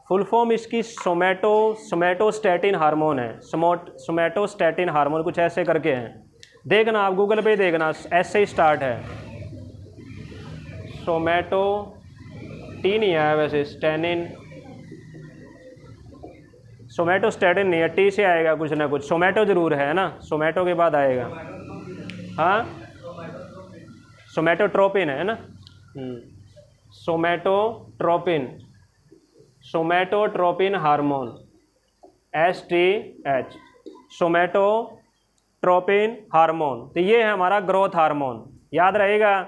फुल फॉर्म इसकी सोमैटोस्टैटिन हार्मोन है, सोमैटोस्टैटिन हार्मोन कुछ ऐसे करके हैं, देखना आप गूगल पे देखना, ऐसे ही स्टार्ट है, सोमैटोटीन ही है वैसे, स्टैनिन, सोमैटोस्टैटिन नहीं है, टी से आएगा कुछ ना कुछ, सोमैटो जरूर है ना, सोमैटो के बाद आएगा, हाँ सोमैटोट्रोपिन है ना, सोमैटोट्रोपिन हार्मोन, एसटीएच, सोमैटोट्रोपिन हार्मोन। तो ये है हमारा ग्रोथ हार्मोन, याद रहेगा।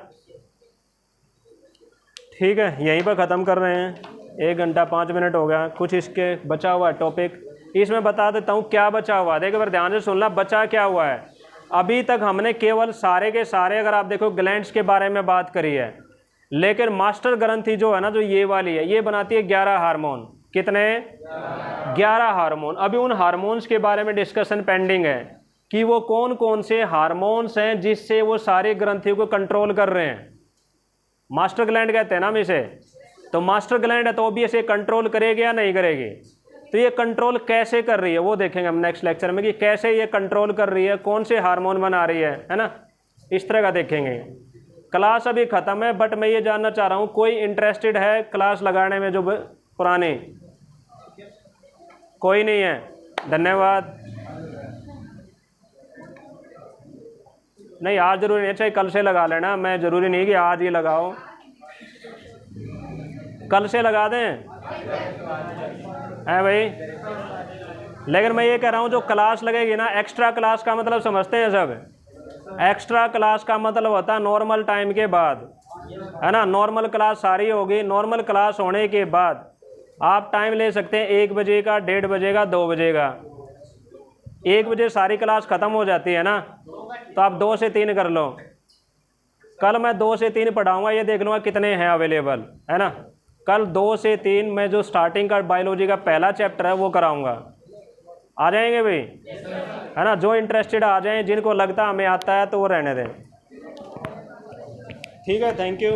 ठीक है, यहीं पर ख़त्म कर रहे हैं, 1 घंटा 5 मिनट हो गया। कुछ इसके बचा हुआ है टॉपिक, इसमें बता देता हूँ क्या बचा हुआ है, देखो बार ध्यान से सुनना, बचा क्या हुआ है। अभी तक हमने केवल सारे के सारे, अगर आप देखो ग्लैंड्स के बारे में बात करी है, लेकिन मास्टर ग्रंथि जो है ना, जो ये वाली है, ये बनाती है 11 हार्मोन। कितने, 11 हार्मोन। अभी उन हार्मोन्स के बारे में डिस्कशन पेंडिंग है कि वो कौन कौन से हार्मोन्स हैं जिससे वो सारी ग्रंथियों को कंट्रोल कर रहे हैं। मास्टर ग्लैंड कहते हैं ना हम इसे, तो मास्टर ग्लैंड है तो ऑब्वियस ये कंट्रोल करेगी या नहीं करेगी। तो ये कंट्रोल कैसे कर रही है वो देखेंगे हम नेक्स्ट लेक्चर में, कि कैसे ये कंट्रोल कर रही है, कौन से हार्मोन बना रही है ना, इस तरह का देखेंगे। क्लास अभी ख़त्म है, बट मैं ये जानना चाह रहा हूँ कोई इंटरेस्टेड है क्लास लगाने में, जो पुरानी, कोई नहीं है, धन्यवाद। नहीं आज जरूरी नहीं, चाहे कल से लगा लेना, मैं ज़रूरी नहीं कि आज ही लगाओ, कल से लगा दें, है भाई। लेकिन मैं ये कह रहा हूँ जो क्लास लगेगी ना, एक्स्ट्रा क्लास का मतलब समझते हैं सब, एक्स्ट्रा क्लास का मतलब होता है नॉर्मल टाइम के बाद, है ना, नॉर्मल क्लास सारी होगी, नॉर्मल क्लास होने के बाद आप टाइम ले सकते हैं 1 बजे का, 1:30 बजे का, 2 बजे का। 1 बजे सारी क्लास ख़त्म हो जाती है ना, तो आप 2 से 3 कर लो। कल मैं 2 से 3 पढ़ाऊँगा, ये देख लूँगा कितने हैं अवेलेबल, है ना। कल 2 से 3 मैं जो स्टार्टिंग का बायोलॉजी का पहला चैप्टर है वो कराऊँगा। आ जाएंगे भाई, है ना, जो इंटरेस्टेड आ जाएं, जिनको लगता हमें आता है तो वो रहने दें। ठीक है, थैंक यू।